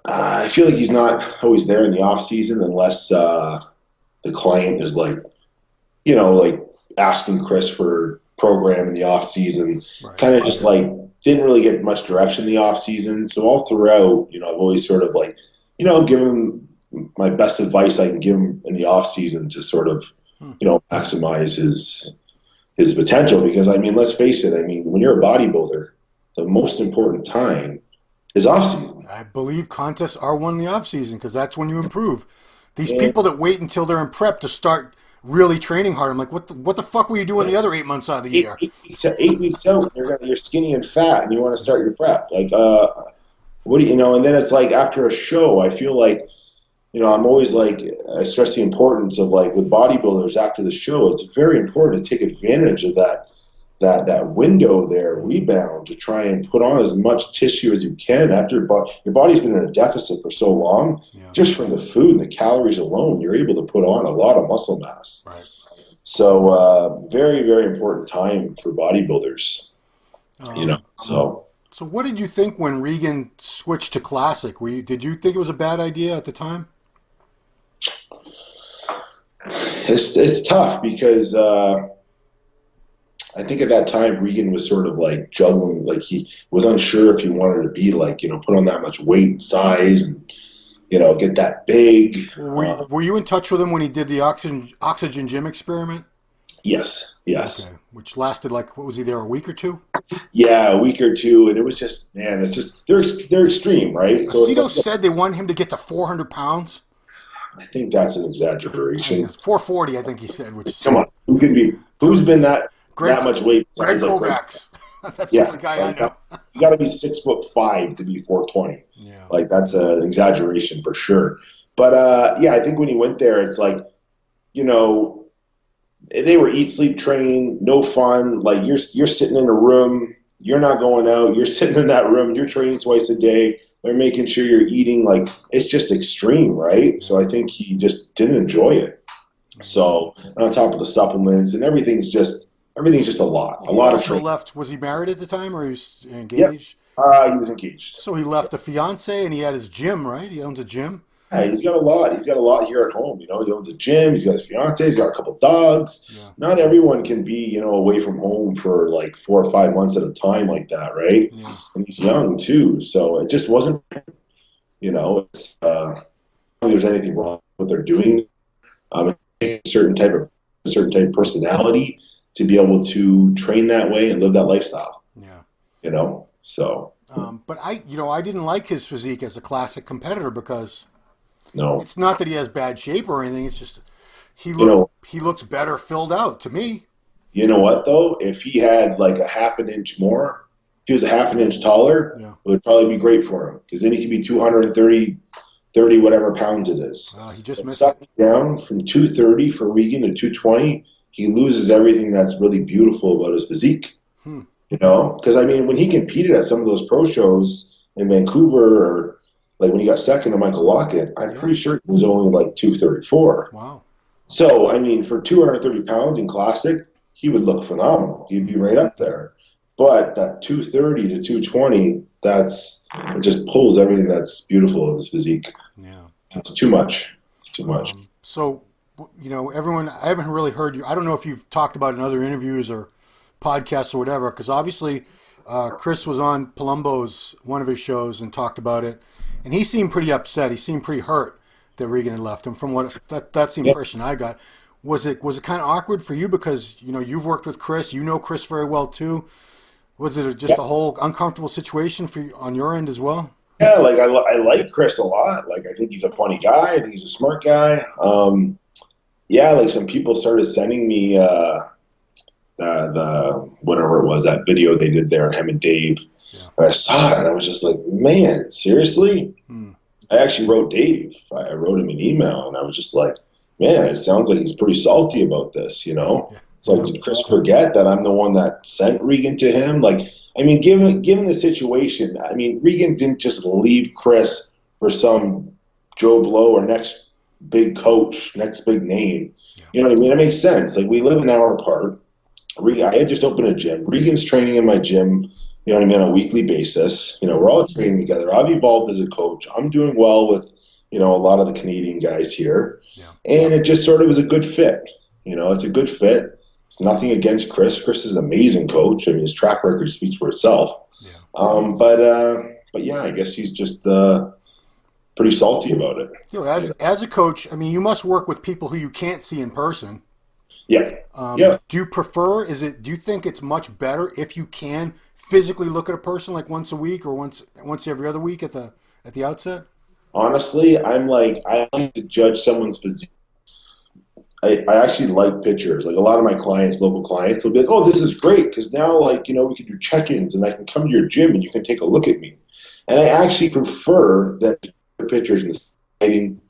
I feel like he's not always there in the off season unless the client is like, like asking Chris for program in the off season, kind of just like didn't really get much direction in the off season. So all throughout, I've always sort of like, give him my best advice I can give him in the off season to sort of, maximize his potential. Because I mean, let's face it. I mean, when you're a bodybuilder, the most important time is off season. I believe contests are won in the off season because that's when you improve. These And people that wait until they're in prep to start really training hard, I'm like, what the fuck were you doing the other 8 months out of the year? 8 weeks out, you're skinny and fat, and you want to start your prep. Like, what do you know? And then it's like after a show, I feel like, I'm always like, I stress the importance of like with bodybuilders after the show. It's very important to take advantage of that window there, rebound, to try and put on as much tissue as you can after your body's been in a deficit for so long. Yeah. Just from the food and the calories alone, you're able to put on a lot of muscle mass. Right. So very, very important time for bodybuilders. So what did you think when Regan switched to classic? Did you think it was a bad idea at the time? it's tough because I think at that time Regan was sort of like juggling, like he was unsure if he wanted to be like, put on that much weight and size and, get that big. Were you in touch with him when he did the oxygen gym experiment? Yes. Okay. Which lasted like, what was he there, a week or two? Yeah, a week or two. And it was just, man, it's just, they're extreme, right? So Cito said they wanted him to get to 400 pounds. I think that's an exaggeration. 440, I think he said. Come on, who's been that much weight? Greg Kovacs. That's the only guy I know. You got to be 6'5" to be 420. Yeah. Like that's an exaggeration for sure. But I think when he went there, it's like, they were eat, sleep, train, no fun. Like you're sitting in a room, you're not going out, you're sitting in that room, you're training twice a day. They're making sure you're eating. Like it's just extreme, right? So I think he just didn't enjoy it. So on top of the supplements and everything's just a lot. A lot of training. Left. Was he married at the time, or he was engaged? Yep. He was engaged. So he left a fiance, and he had his gym, right? He owns a gym. Yeah, he's got a lot. He's got a lot here at home. He owns a gym. He's got his fiance. He's got a couple dogs. Yeah. Not everyone can be, away from home for like 4 or 5 months at a time like that, right? Yeah. And he's young too, so it just wasn't. It's I don't think there's anything wrong with what they're doing. A certain type of personality to be able to train that way and live that lifestyle. Yeah. So. But I didn't like his physique as a classic competitor because. No. It's not that he has bad shape or anything. It's just he looks better filled out to me. You know what though? If he had like a half an inch more, if he was a half an inch taller, it would probably be great for him because then he could be 230 whatever pounds it is. He just missed sucking down from 230 for Regan to 220. He loses everything that's really beautiful about his physique. Because I mean, when he competed at some of those pro shows in Vancouver or like when he got second to Michael Lockett, I'm pretty sure he was only like 234. Wow. So, I mean, for 230 pounds in classic, he would look phenomenal. He'd be right up there. But that 230 to 220, it just pulls everything that's beautiful of his physique. Yeah. It's too much. It's too much. So, everyone, I haven't really heard you. I don't know if you've talked about it in other interviews or podcasts or whatever, because obviously Chris was on Palumbo's, one of his shows, and talked about it. And he seemed pretty upset. He seemed pretty hurt that Regan had left him. From what that's the impression I got. Was it kind of awkward for you because you've worked with Chris, Chris very well too? Was it just a whole uncomfortable situation for you on your end as well? Yeah, like I like Chris a lot. Like I think he's a funny guy. I think he's a smart guy. Like some people started sending me the whatever it was, that video they did there, him and Dave. I saw it and I was just like, man, seriously? I actually wrote Dave. I wrote him an email and I was just like, man, it sounds like he's pretty salty about this, It's like, did Chris forget that I'm the one that sent Regan to him? Like, I mean, given the situation, I mean, Regan didn't just leave Chris for some Joe Blow or next big coach, next big name. You know what I mean? It makes sense. Like, we live an hour apart. I had just opened a gym. Regan's training in my gym, on a weekly basis. We're all training together. I've evolved as a coach. I'm doing well with, a lot of the Canadian guys here. Yeah. And it just sort of was a good fit. It's a good fit. It's nothing against Chris. Chris is an amazing coach. I mean, his track record speaks for itself. Yeah. But yeah, I guess he's just pretty salty about it. As a coach, I mean, you must work with people who you can't see in person. Yeah. Yeah. Do you prefer? Do you think it's much better if you can physically look at a person like once a week or once every other week at the outset? Honestly, I like to judge someone's physique. I actually like pictures. Like a lot of my clients, local clients, will be like, "Oh, this is great because now, like, we can do check-ins and I can come to your gym and you can take a look at me." And I actually prefer that pictures in the lighting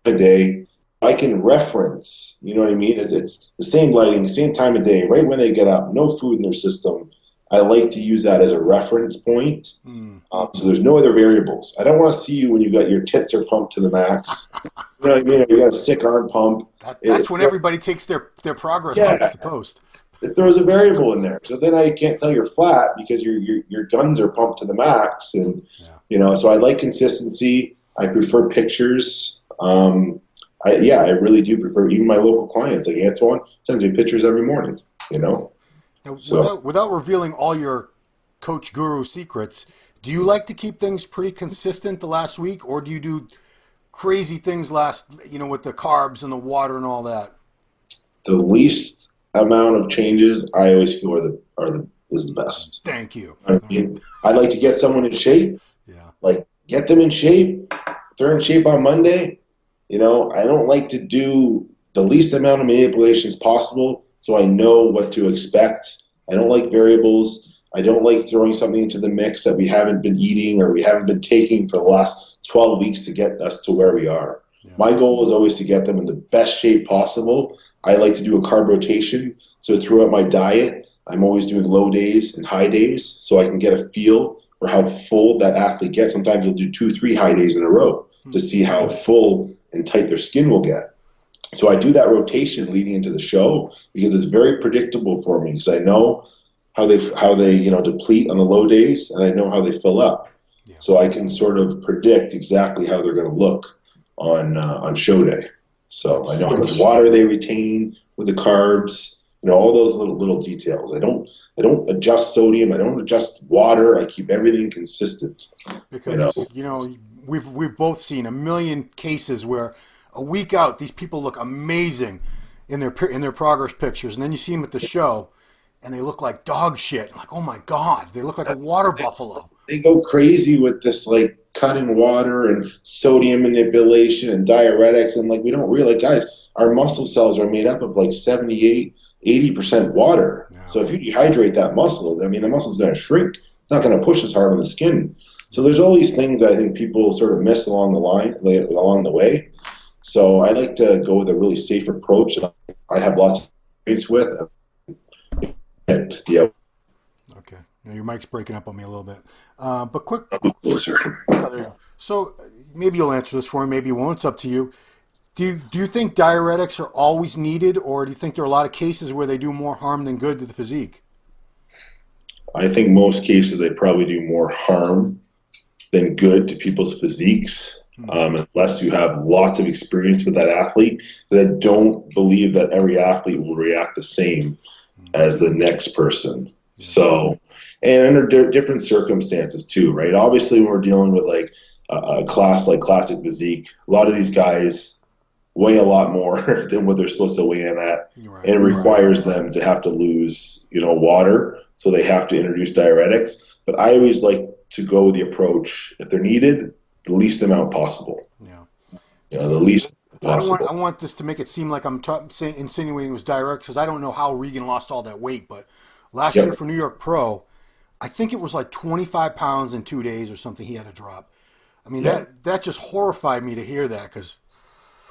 of day. I can reference, you know what I mean? It's the same lighting, same time of day, right when they get up, no food in their system. I like to use that as a reference point. So there's no other variables. I don't want to see you when you got your tits are pumped to the max. You know what I mean? Or you got a sick arm pump. That's when everybody takes their progress pics to post. It throws a variable in there. So then I can't tell you're flat because your guns are pumped to the max. And, so I like consistency. I prefer pictures. I really do prefer, even my local clients, like Antoine sends me pictures every morning, Now, so, without revealing all your coach guru secrets, do you like to keep things pretty consistent the last week, or do you do crazy things with the carbs and the water and all that? The least amount of changes I always feel is the best. Thank you. I mean, I like to get someone in shape. Yeah. Like get them in shape. If they're in shape on Monday, I don't like to do the least amount of manipulations possible so I know what to expect. I don't like variables. I don't like throwing something into the mix that we haven't been eating or we haven't been taking for the last 12 weeks to get us to where we are. Yeah. My goal is always to get them in the best shape possible. I like to do a carb rotation. So throughout my diet, I'm always doing low days and high days so I can get a feel for how full that athlete gets. Sometimes you'll do 2-3 high days in a row to see how full and tight their skin will get. So I do that rotation leading into the show because it's very predictable for me because I know how they deplete on the low days and I know how they fill up. Yeah. So I can sort of predict exactly how they're going to look on show day. So I know how much water they retain with the carbs, all those little details. I don't adjust sodium. I don't adjust water. I keep everything consistent. Because we've both seen a million cases where a week out these people look amazing in their progress pictures, and then you see them at the show, and they look like dog shit. I'm like, oh my god, they look like a water buffalo. They go crazy with this like cutting water and sodium manipulation and diuretics, and like we don't realize, guys, our muscle cells are made up of like 78-80% water. Yeah. So if you dehydrate that muscle, the muscle's going to shrink. It's not going to push as hard on the skin. So there's all these things that I think people sort of miss along the way. So I like to go with a really safe approach that I have lots of experience with. Okay. Now your mic's breaking up on me a little bit. But quick. Closer. So maybe you'll answer this for me, maybe you won't. It's up to you. Do you think diuretics are always needed, or do you think there are a lot of cases where they do more harm than good to the physique? I think most cases they probably do more harm than good to people's physiques, unless you have lots of experience with that athlete. Because I don't believe that every athlete will react the same as the next person. So, and under different circumstances too, right? Obviously, when we're dealing with like a class like classic physique, a lot of these guys weigh a lot more than what they're supposed to weigh in at, and it requires them to have to lose, water, so they have to introduce diuretics. But I always like to go with the approach, if they're needed, the least amount possible. The least possible. I want this to make it seem like I'm insinuating it was diuretics, because I don't know how Regan lost all that weight, but last year for New York Pro, I think it was like 25 pounds in 2 days or something he had to drop. That just horrified me to hear that, because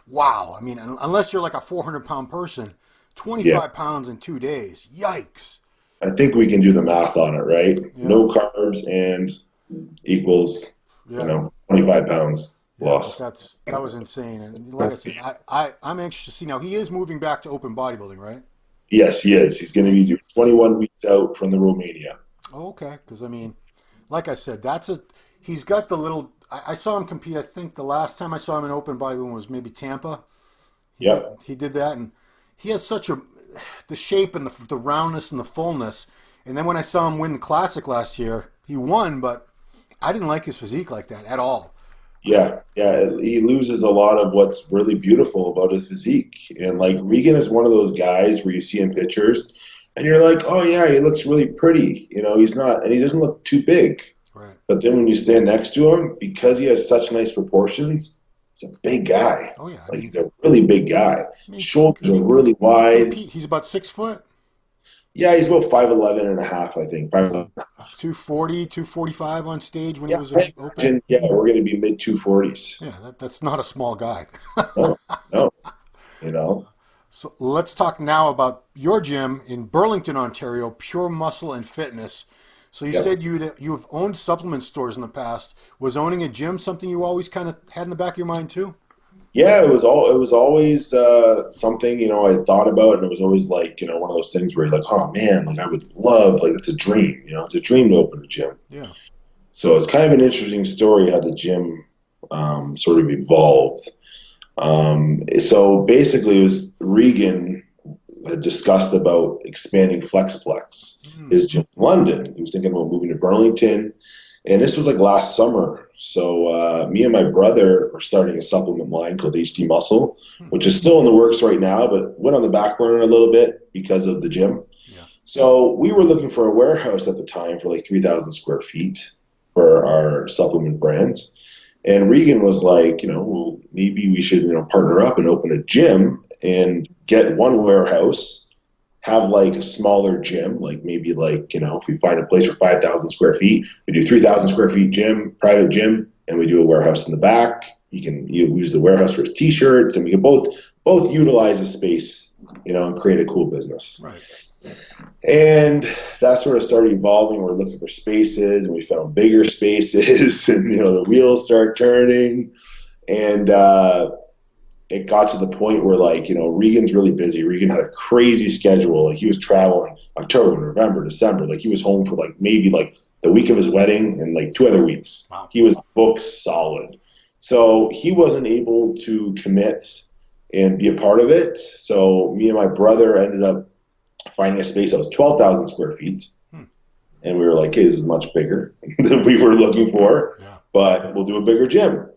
wow. Unless you're like a 400-pound person, 25 pounds in 2 days. Yikes. I think we can do the math on it, right? Yeah. No carbs and equals, 25 pounds loss. That was insane. And like I said, I'm anxious to see. Now, he is moving back to open bodybuilding, right? Yes, he is. He's going to be 21 weeks out from the Romania. Oh, okay. Because, like I said, he's got the little... I saw him compete. I think the last time I saw him in open bodybuilding was maybe Tampa. He did that, and he has such the shape and the roundness and the fullness. And then when I saw him win the Classic last year, he won, but I didn't like his physique like that at all. Yeah. He loses a lot of what's really beautiful about his physique. And like Regan is one of those guys where you see in pictures and you're like, oh yeah, he looks really pretty. He's not, and he doesn't look too big. Right. But then when you stand next to him, because he has such nice proportions, he's a big guy. Oh yeah. Like he's a really big guy. Shoulders are really wide. He's about 6 foot. Yeah, he's about 5'11 and a half, I think. 5'11 and a half. 240, 245 on stage when Yeah, he was I open. imagine, yeah, we're going to be mid 240s. Yeah, that's not a small guy. No, no. So let's talk now about your gym in Burlington, Ontario, Pure Muscle and Fitness. So you said you've owned supplement stores in the past. Was owning a gym something you always kind of had in the back of your mind too? Yeah, it was always something I thought about, and it was always like one of those things where you're like, oh man, like I would love, like it's a dream, it's a dream to open a gym. Yeah. So it's kind of an interesting story how the gym sort of evolved. So basically, it was Regan had discussed about expanding Flexiplex, his gym in London. He was thinking about moving to Burlington, and this was like last summer. So me and my brother are starting a supplement line called HD Muscle, which is still in the works right now, but went on the back burner a little bit because of the gym. Yeah. So we were looking for a warehouse at the time for like 3,000 square feet for our supplement brands. And Regan was like, well, maybe we should, partner up and open a gym and get one warehouse, have like a smaller gym, like maybe like, if we find a place for 5,000 square feet, we do 3,000 square feet gym, private gym, and we do a warehouse in the back. You can use the warehouse for his t-shirts, and we can both utilize the space, and create a cool business. Right. And that sort of started evolving. We're looking for spaces, and we found bigger spaces, and the wheels start turning, and it got to the point where Regan's really busy. Regan had a crazy schedule. Like he was traveling October, November, December. Like he was home for maybe the week of his wedding and 2 other weeks. Wow. He was booked solid. So he wasn't able to commit and be a part of it. So me and my brother ended up finding a space that was 12,000 square feet. And we were like, hey, this is much bigger than we were looking for, but we'll do a bigger gym.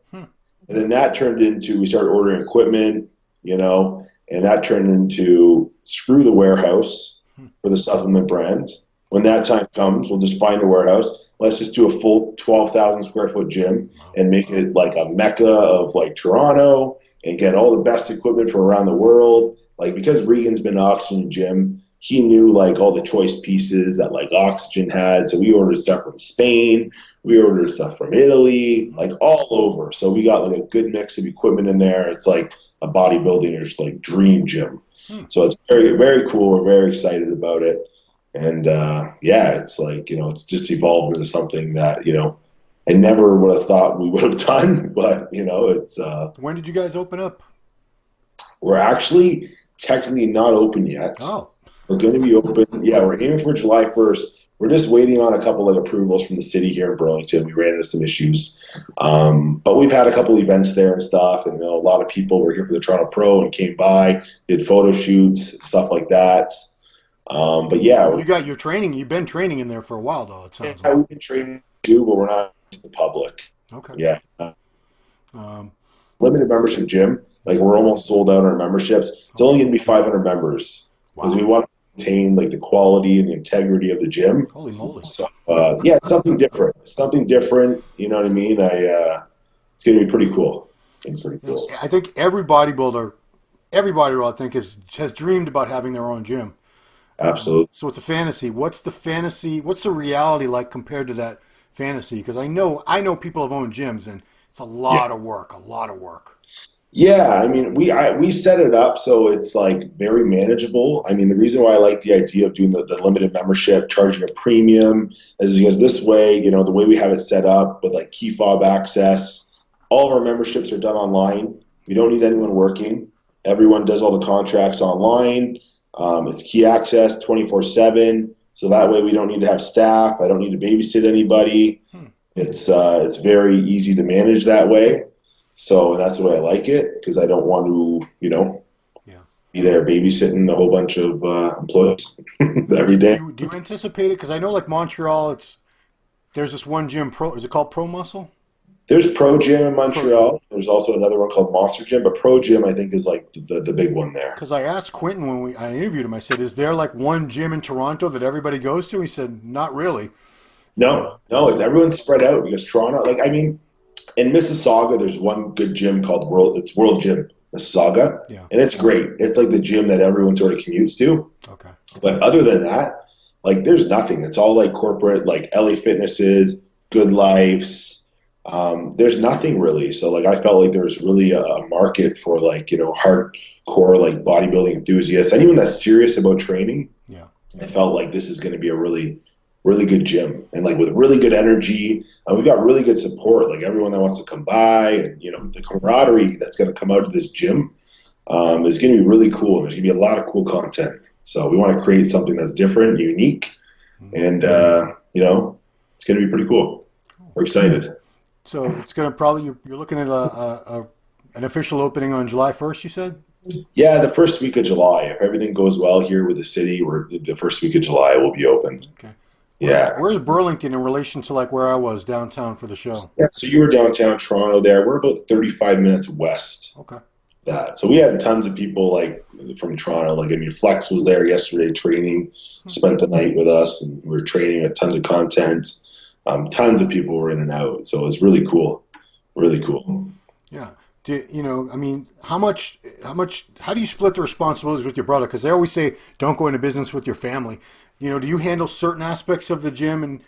And then that turned into, we started ordering equipment, and that turned into screw the warehouse for the supplement brands. When that time comes, we'll just find a warehouse. Let's just do a full 12,000 square foot gym and make it like a mecca of Toronto and get all the best equipment from around the world. Because Regan's been to Oxygen Gym, he knew all the choice pieces that Oxygen had. So we ordered stuff from Spain. We ordered stuff from Italy, all over. So we got a good mix of equipment in there. It's like a bodybuilding or dream gym. So it's very, very cool. We're very excited about it. And it's it's just evolved into something that, I never would have thought we would have done, but it's When did you guys open up? We're actually technically not open yet. Oh. We're going to be open. Yeah, we're aiming for July 1st. We're just waiting on a couple of approvals from the city here in Burlington. We ran into some issues. But we've had a couple events there and stuff, and a lot of people were here for the Toronto Pro and came by, did photo shoots, stuff like that. But yeah. You got your training. You've been training in there for a while, though, it sounds like. We've been training too, but we're not to the public. Okay. Yeah. Limited membership gym. We're almost sold out on our memberships. It's only going to be 500 members because we want to maintain the quality and the integrity of the gym. Holy moly! So something different. Something different. You know what I mean? It's going to be pretty cool. I think every bodybuilder, I think has dreamed about having their own gym. Absolutely. So it's a fantasy. What's the fantasy? What's the reality like compared to that fantasy? Because I know people have owned gyms, and it's a lot of work. A lot of work. Yeah, I mean, we set it up so it's very manageable. I mean, the reason why I like the idea of doing the limited membership, charging a premium, is because this way, the way we have it set up with key fob access, all of our memberships are done online. We don't need anyone working. Everyone does all the contracts online. It's key access 24/7. So that way we don't need to have staff. I don't need to babysit anybody. It's very easy to manage that way. So that's the way I like it, because I don't want to, be there babysitting a whole bunch of employees every day. Do you anticipate it? Because I know Montreal, there's this one gym, is it called Pro Muscle? There's Pro Gym in Montreal. There's also another one called Monster Gym, but Pro Gym I think is like the big one there. Because I asked Quinton when I interviewed him, I said, "Is there like one gym in Toronto that everybody goes to?" He said, "Not really." No, it's everyone's spread out because Toronto, like I mean, in Mississauga, there's one good gym called World Gym Mississauga, Yeah. and it's great. It's like the gym that everyone sort of commutes to. Okay. But other than that, like there's nothing. It's all like corporate, like LA Fitnesses, Good Lifes. There's nothing really. So like I felt like there was really a market for like, you know, hardcore like bodybuilding enthusiasts, anyone that's serious about training. Yeah. I felt like this is going to be a really good gym, and like with really good energy. We've got really good support, like everyone that wants to come by, and you know the camaraderie that's going to come out of this gym is going to be really cool. There's going to be a lot of cool content. So we want to create something that's different, unique, and you know it's going to be pretty cool. We're excited. So it's going to probably you're looking at an official opening on July 1st. You said. Yeah, the first week of July. If everything goes well here with the city, the first week of July will be open. Okay. Yeah. Where's Burlington in relation to like where I was downtown for the show? Yeah, so you were downtown Toronto there. We're about 35 minutes west. Okay. That. So we had tons of people like from Toronto. Like I mean, Flex was there yesterday training, spent the night with us, and we were training at tons of content. Tons of people were in and out. So it was really cool. Really cool. Yeah. You know, I mean, how do you split the responsibilities with your brother? Because they always say, don't go into business with your family. You know, do you handle certain aspects of the gym and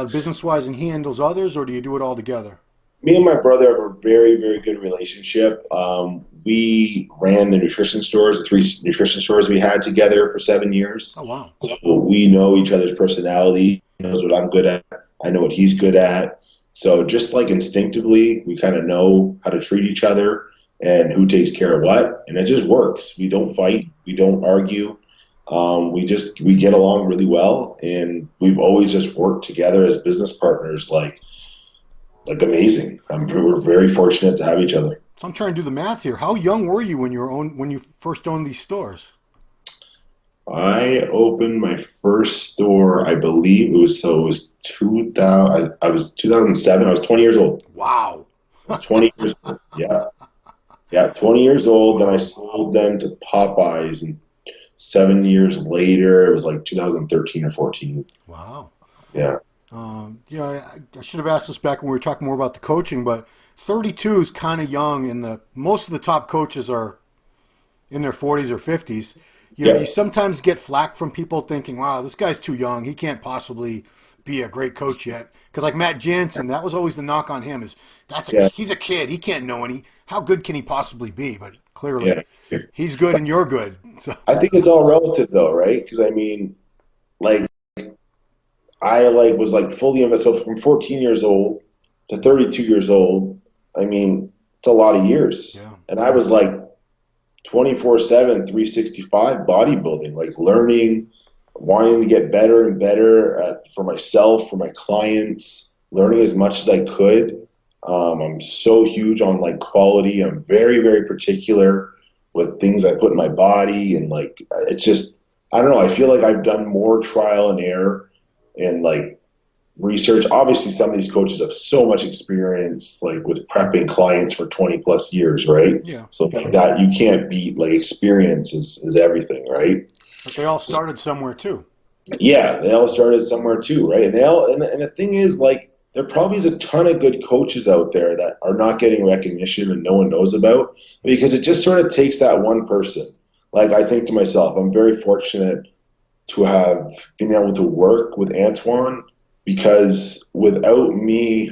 business-wise and he handles others, or do you do it all together? Me and my brother have a very, very good relationship. We ran the nutrition stores, the 3 nutrition stores we had together for 7 years. Oh, wow. So we know each other's personality. He knows what I'm good at. I know what he's good at. So just like instinctively, we kind of know how to treat each other and who takes care of what, and it just works. We don't fight. We don't argue. We get along really well, and we've always just worked together as business partners, like amazing. We're very fortunate to have each other. So I'm trying to do the math here. How young were you when you first owned these stores? I opened my first store, I believe it was 2000. I was 2007. I was 20 years old. Wow. I was 20 years old. Yeah, 20 years old. Then I sold them to Popeyes, and 7 years later, it was like 2013 or 14. Wow. Yeah. You know, I should have asked this back when we were talking more about the coaching, but 32 is kind of young, and most of the top coaches are in their 40s or 50s. You know, you sometimes get flack from people thinking, wow, this guy's too young. He can't possibly be a great coach yet. Because like Matt Jansen, that was always the knock on him is he's a kid. He can't know how good can he possibly be? But clearly he's good and you're good. So I think it's all relative though, right? Because I mean, like I was fully invested. So from 14 years old to 32 years old, I mean, it's a lot of years. Yeah. And I was like 24/7, 365 bodybuilding, like learning, wanting to get better and better for myself, for my clients, learning as much as I could. I'm so huge on like quality. I'm very, very particular with things I put in my body, and like it's just, I don't know. I feel like I've done more trial and error and like research. Obviously, some of these coaches have so much experience, like with prepping clients for 20 plus years, right? Yeah. So like that, you can't beat. Like experience is everything, right? But they all started somewhere too. Yeah, they all started somewhere too, right? And and the thing is, like, there probably is a ton of good coaches out there that are not getting recognition and no one knows about, because it just sort of takes that one person. Like, I think to myself, I'm very fortunate to have been able to work with Antoine, because without me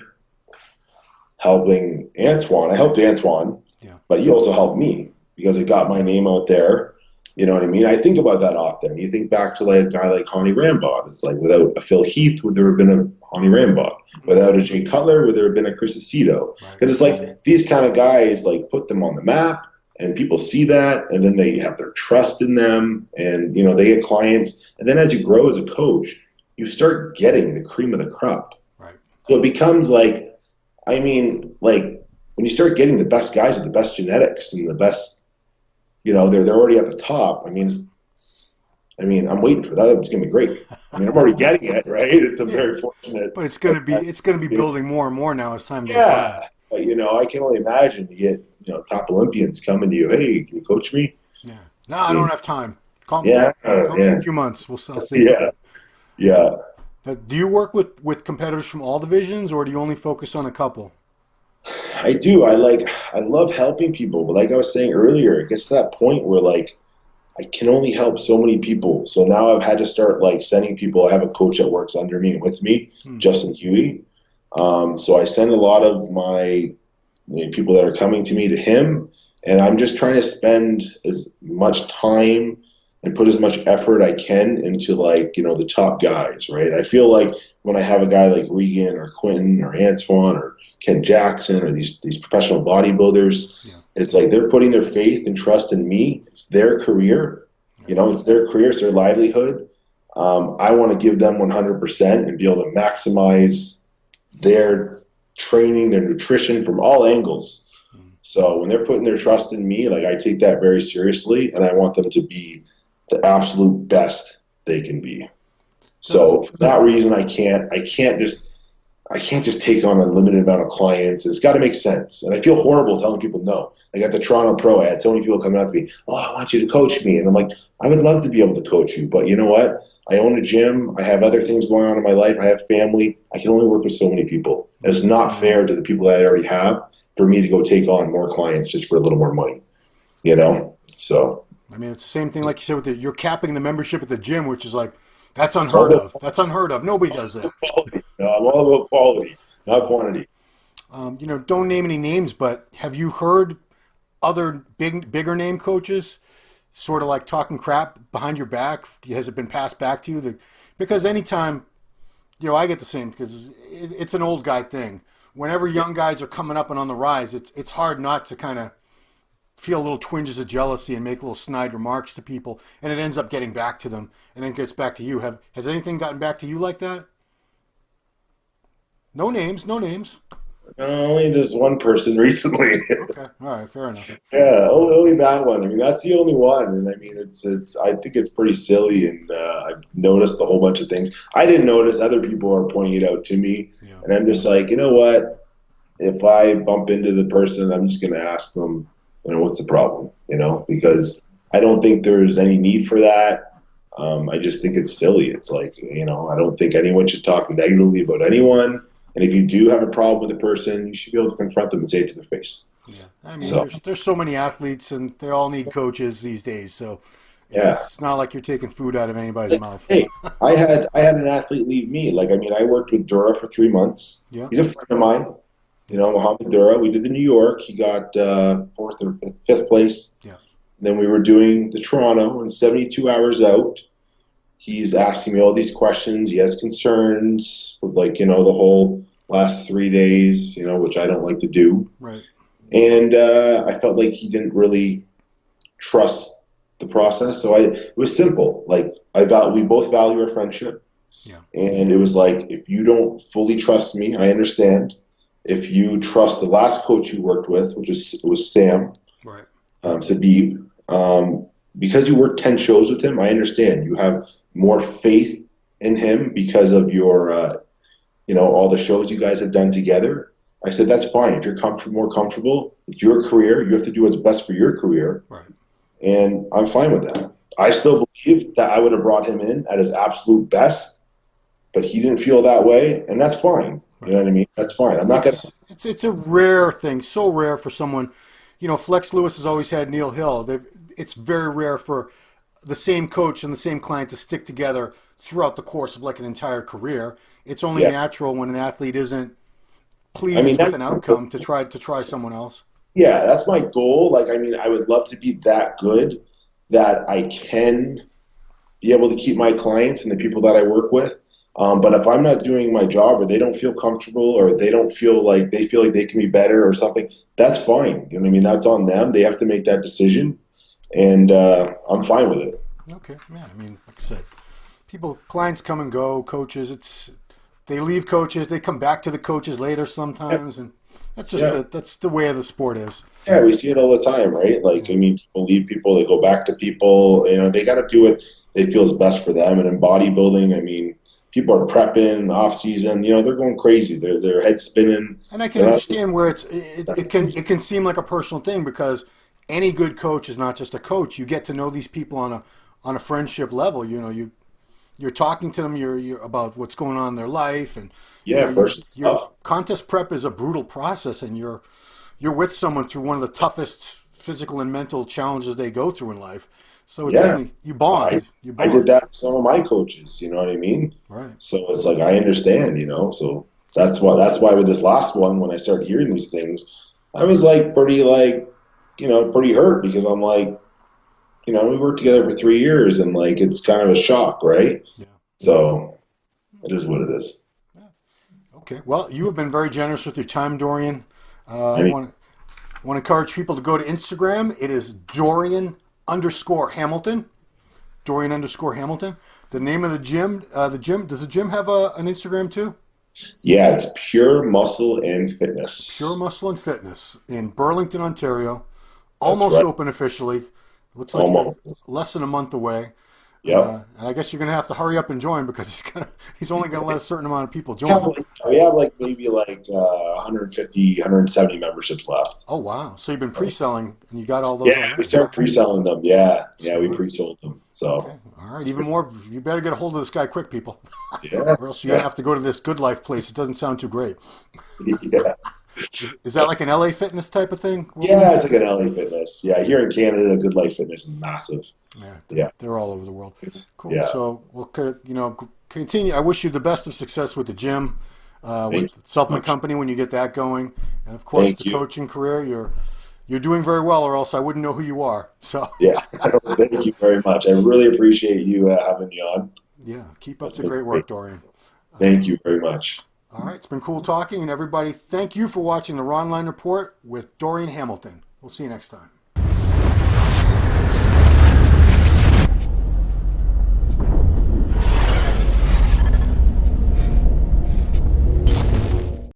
helping Antoine, I helped Antoine, but he also helped me because it got my name out there. You know what I mean? I think about that often. You think back to like a guy like Honey Rambod. It's like, without a Phil Heath, would there have been a Honey Rambod? Without a Jay Cutler, would there have been a Chris Aceto? Because it's like these kind of guys like put them on the map, and people see that, and then they have their trust in them, and you know they get clients. And then as you grow as a coach, you start getting the cream of the crop. Right. So it becomes like, I mean, like when you start getting the best guys with the best genetics and the best. You know, they're already at the top. I mean, I'm waiting for that. It's going to be great. I mean, I'm already getting it, right? I'm very fortunate. But it's going to be building more and more now as time goes by. But, I can only imagine you get, top Olympians coming to you, hey, can you coach me? Yeah. No, I don't have time. Call me, Yeah, call me in a few months. I'll see. yeah, yeah. Do you work with competitors from all divisions, or do you only focus on a couple? I do. I love helping people, but like I was saying earlier, it gets to that point where like I can only help so many people. So now I've had to start like sending people. I have a coach that works under me and with me, Hmm. Justin Huey. So I send a lot of my people that are coming to me to him, and I'm just trying to spend as much time and put as much effort I can into like the top guys, right? I feel like when I have a guy like Regan or Quinton or Antoine or Ken Jackson or these professional bodybuilders, Yeah. it's like they're putting their faith and trust in me. It's their career, it's their career, it's their livelihood. I want to give them 100% and be able to maximize their training, their nutrition from all angles. So when they're putting their trust in me, like I take that very seriously, and I want them to be the absolute best they can be. So for that reason, I can't just take on a limited amount of clients. It's got to make sense. And I feel horrible telling people no. Like at the Toronto Pro, I had so many people coming up to me, oh, I want you to coach me. And I'm like, I would love to be able to coach you, but you know what? I own a gym. I have other things going on in my life. I have family. I can only work with so many people. And it's not fair to the people that I already have for me to go take on more clients just for a little more money, So. I mean, it's the same thing like you said with you're capping the membership at the gym, which is like, that's unheard of. That's unheard of. Nobody does that. No, I'm all about quality, not quantity. Don't name any names, but have you heard other bigger name coaches sort of like talking crap behind your back? Has it been passed back to you? Because anytime, I get the same, because it's an old guy thing. Whenever young guys are coming up and on the rise, it's hard not to kind of feel little twinges of jealousy and make little snide remarks to people, and it ends up getting back to them, and then gets back to you. Has anything gotten back to you like that? No names. Only this one person recently. Okay, all right, fair enough. Yeah, only that one. I mean, that's the only one, and I mean, it's. I think it's pretty silly, and I've noticed a whole bunch of things. I didn't notice. Other people are pointing it out to me, and I'm just like, you know what? If I bump into the person, I'm just going to ask them, what's the problem? Because I don't think there's any need for that. I just think it's silly. It's like, I don't think anyone should talk negatively about anyone. And if you do have a problem with a person, you should be able to confront them and say it to their face. Yeah, I mean, there's so many athletes, and they all need coaches these days. So it's not like you're taking food out of anybody's mouth. Hey, I had an athlete leave me. Like, I mean, I worked with Dura for 3 months. Yeah. He's a friend of mine. Mohamed Dura. We did the New York. He got 4th or 5th place. Yeah. Then we were doing the Toronto, and 72 hours out, he's asking me all these questions. He has concerns with, like, the whole last 3 days, which I don't like to do. Right. And I felt like he didn't really trust the process. So it was simple. Like, we both value our friendship. Yeah. And it was like, if you don't fully trust me, I understand. If you trust the last coach you worked with, which was Sam, right, Sabib, because you worked 10 shows with him, I understand. You have more faith in him because of your, all the shows you guys have done together. I said, that's fine. If you're more comfortable, it's your career. You have to do what's best for your career. Right. And I'm fine with that. I still believe that I would have brought him in at his absolute best, but he didn't feel that way, and that's fine. You know what I mean? That's fine. I'm not going to... It's a rare thing, so rare for someone. Flex Lewis has always had Neil Hill. It's very rare for the same coach and the same client to stick together throughout the course of like an entire career. It's only natural when an athlete isn't pleased with an outcome to try someone else. Yeah, that's my goal. Like, I mean, I would love to be that good that I can be able to keep my clients and the people that I work with. But if I'm not doing my job, or they don't feel comfortable, or they feel like they can be better or something, that's fine. You know what I mean? That's on them. They have to make that decision, and I'm fine with it. Okay, yeah. I mean, like I said, clients come and go. Coaches, they leave coaches, they come back to the coaches later sometimes, and that's just that's the way of the sport is. Yeah, we see it all the time, right? Like, I mean, people leave people, they go back to people. They got to do what they feel is best for them. And in bodybuilding, I mean, people are prepping off season. They're going crazy. Their head spinning. And I can They're not understand where it can seem like a personal thing because any good coach is not just a coach. You get to know these people on a friendship level. You're talking to them. You're about what's going on in their life, and yeah, personal your stuff. contest prep is a brutal process, and you're with someone through one of the toughest physical and mental challenges they go through in life. So it's Yeah, only you bond. You I did bond. that with some of my coaches. You know what I mean? Right. So it's like I understand. So that's why with this last one, when I started hearing these things, I was like pretty hurt because I'm like, we worked together for 3 years and like it's kind of a shock, right? Yeah. So it is what it is. Yeah. Okay. Well, you have been very generous with your time, Dorian. I Any- want to encourage people to go to Instagram. It is Dorian_Hamilton. Dorian_Hamilton. The name of the gym. Does the gym have an Instagram too? Yeah, it's Pure Muscle and Fitness. Pure Muscle and Fitness in Burlington, Ontario. That's Almost right. open officially. Looks like you're Almost. less than a month away. Yep. And I guess you're going to have to hurry up and join because he's only going to let a certain amount of people join. We have maybe 150, 170 memberships left. Oh wow! So you've been pre-selling and you got all those Yeah, we already? started pre-selling them. Yeah, we Sweet. pre-sold them. Okay. So All right. Even more. You better get a hold of this guy quick, people, yeah, or else you're going to have to go to this Good Life place. It doesn't sound too great. yeah, Is that like an LA Fitness type of thing? yeah. It's like an LA Fitness. Yeah, here in Canada, Good Life Fitness is massive. Yeah, Yeah, they're all over the world. Cool. yeah. So we'll continue. I wish you the best of success with the gym, with Thank the you so supplement much. company when you get that going, and of course Thank the you. coaching career. You're doing very well, or else I wouldn't know who you are. So Yeah, thank you very much. I really appreciate you having me on. yeah, keep up That's the been great great. work, Dorian. Thank you very much. All right, it's been cool talking, and everybody, thank you for watching the Ronline Report with Dorian Hamilton. We'll see you next time.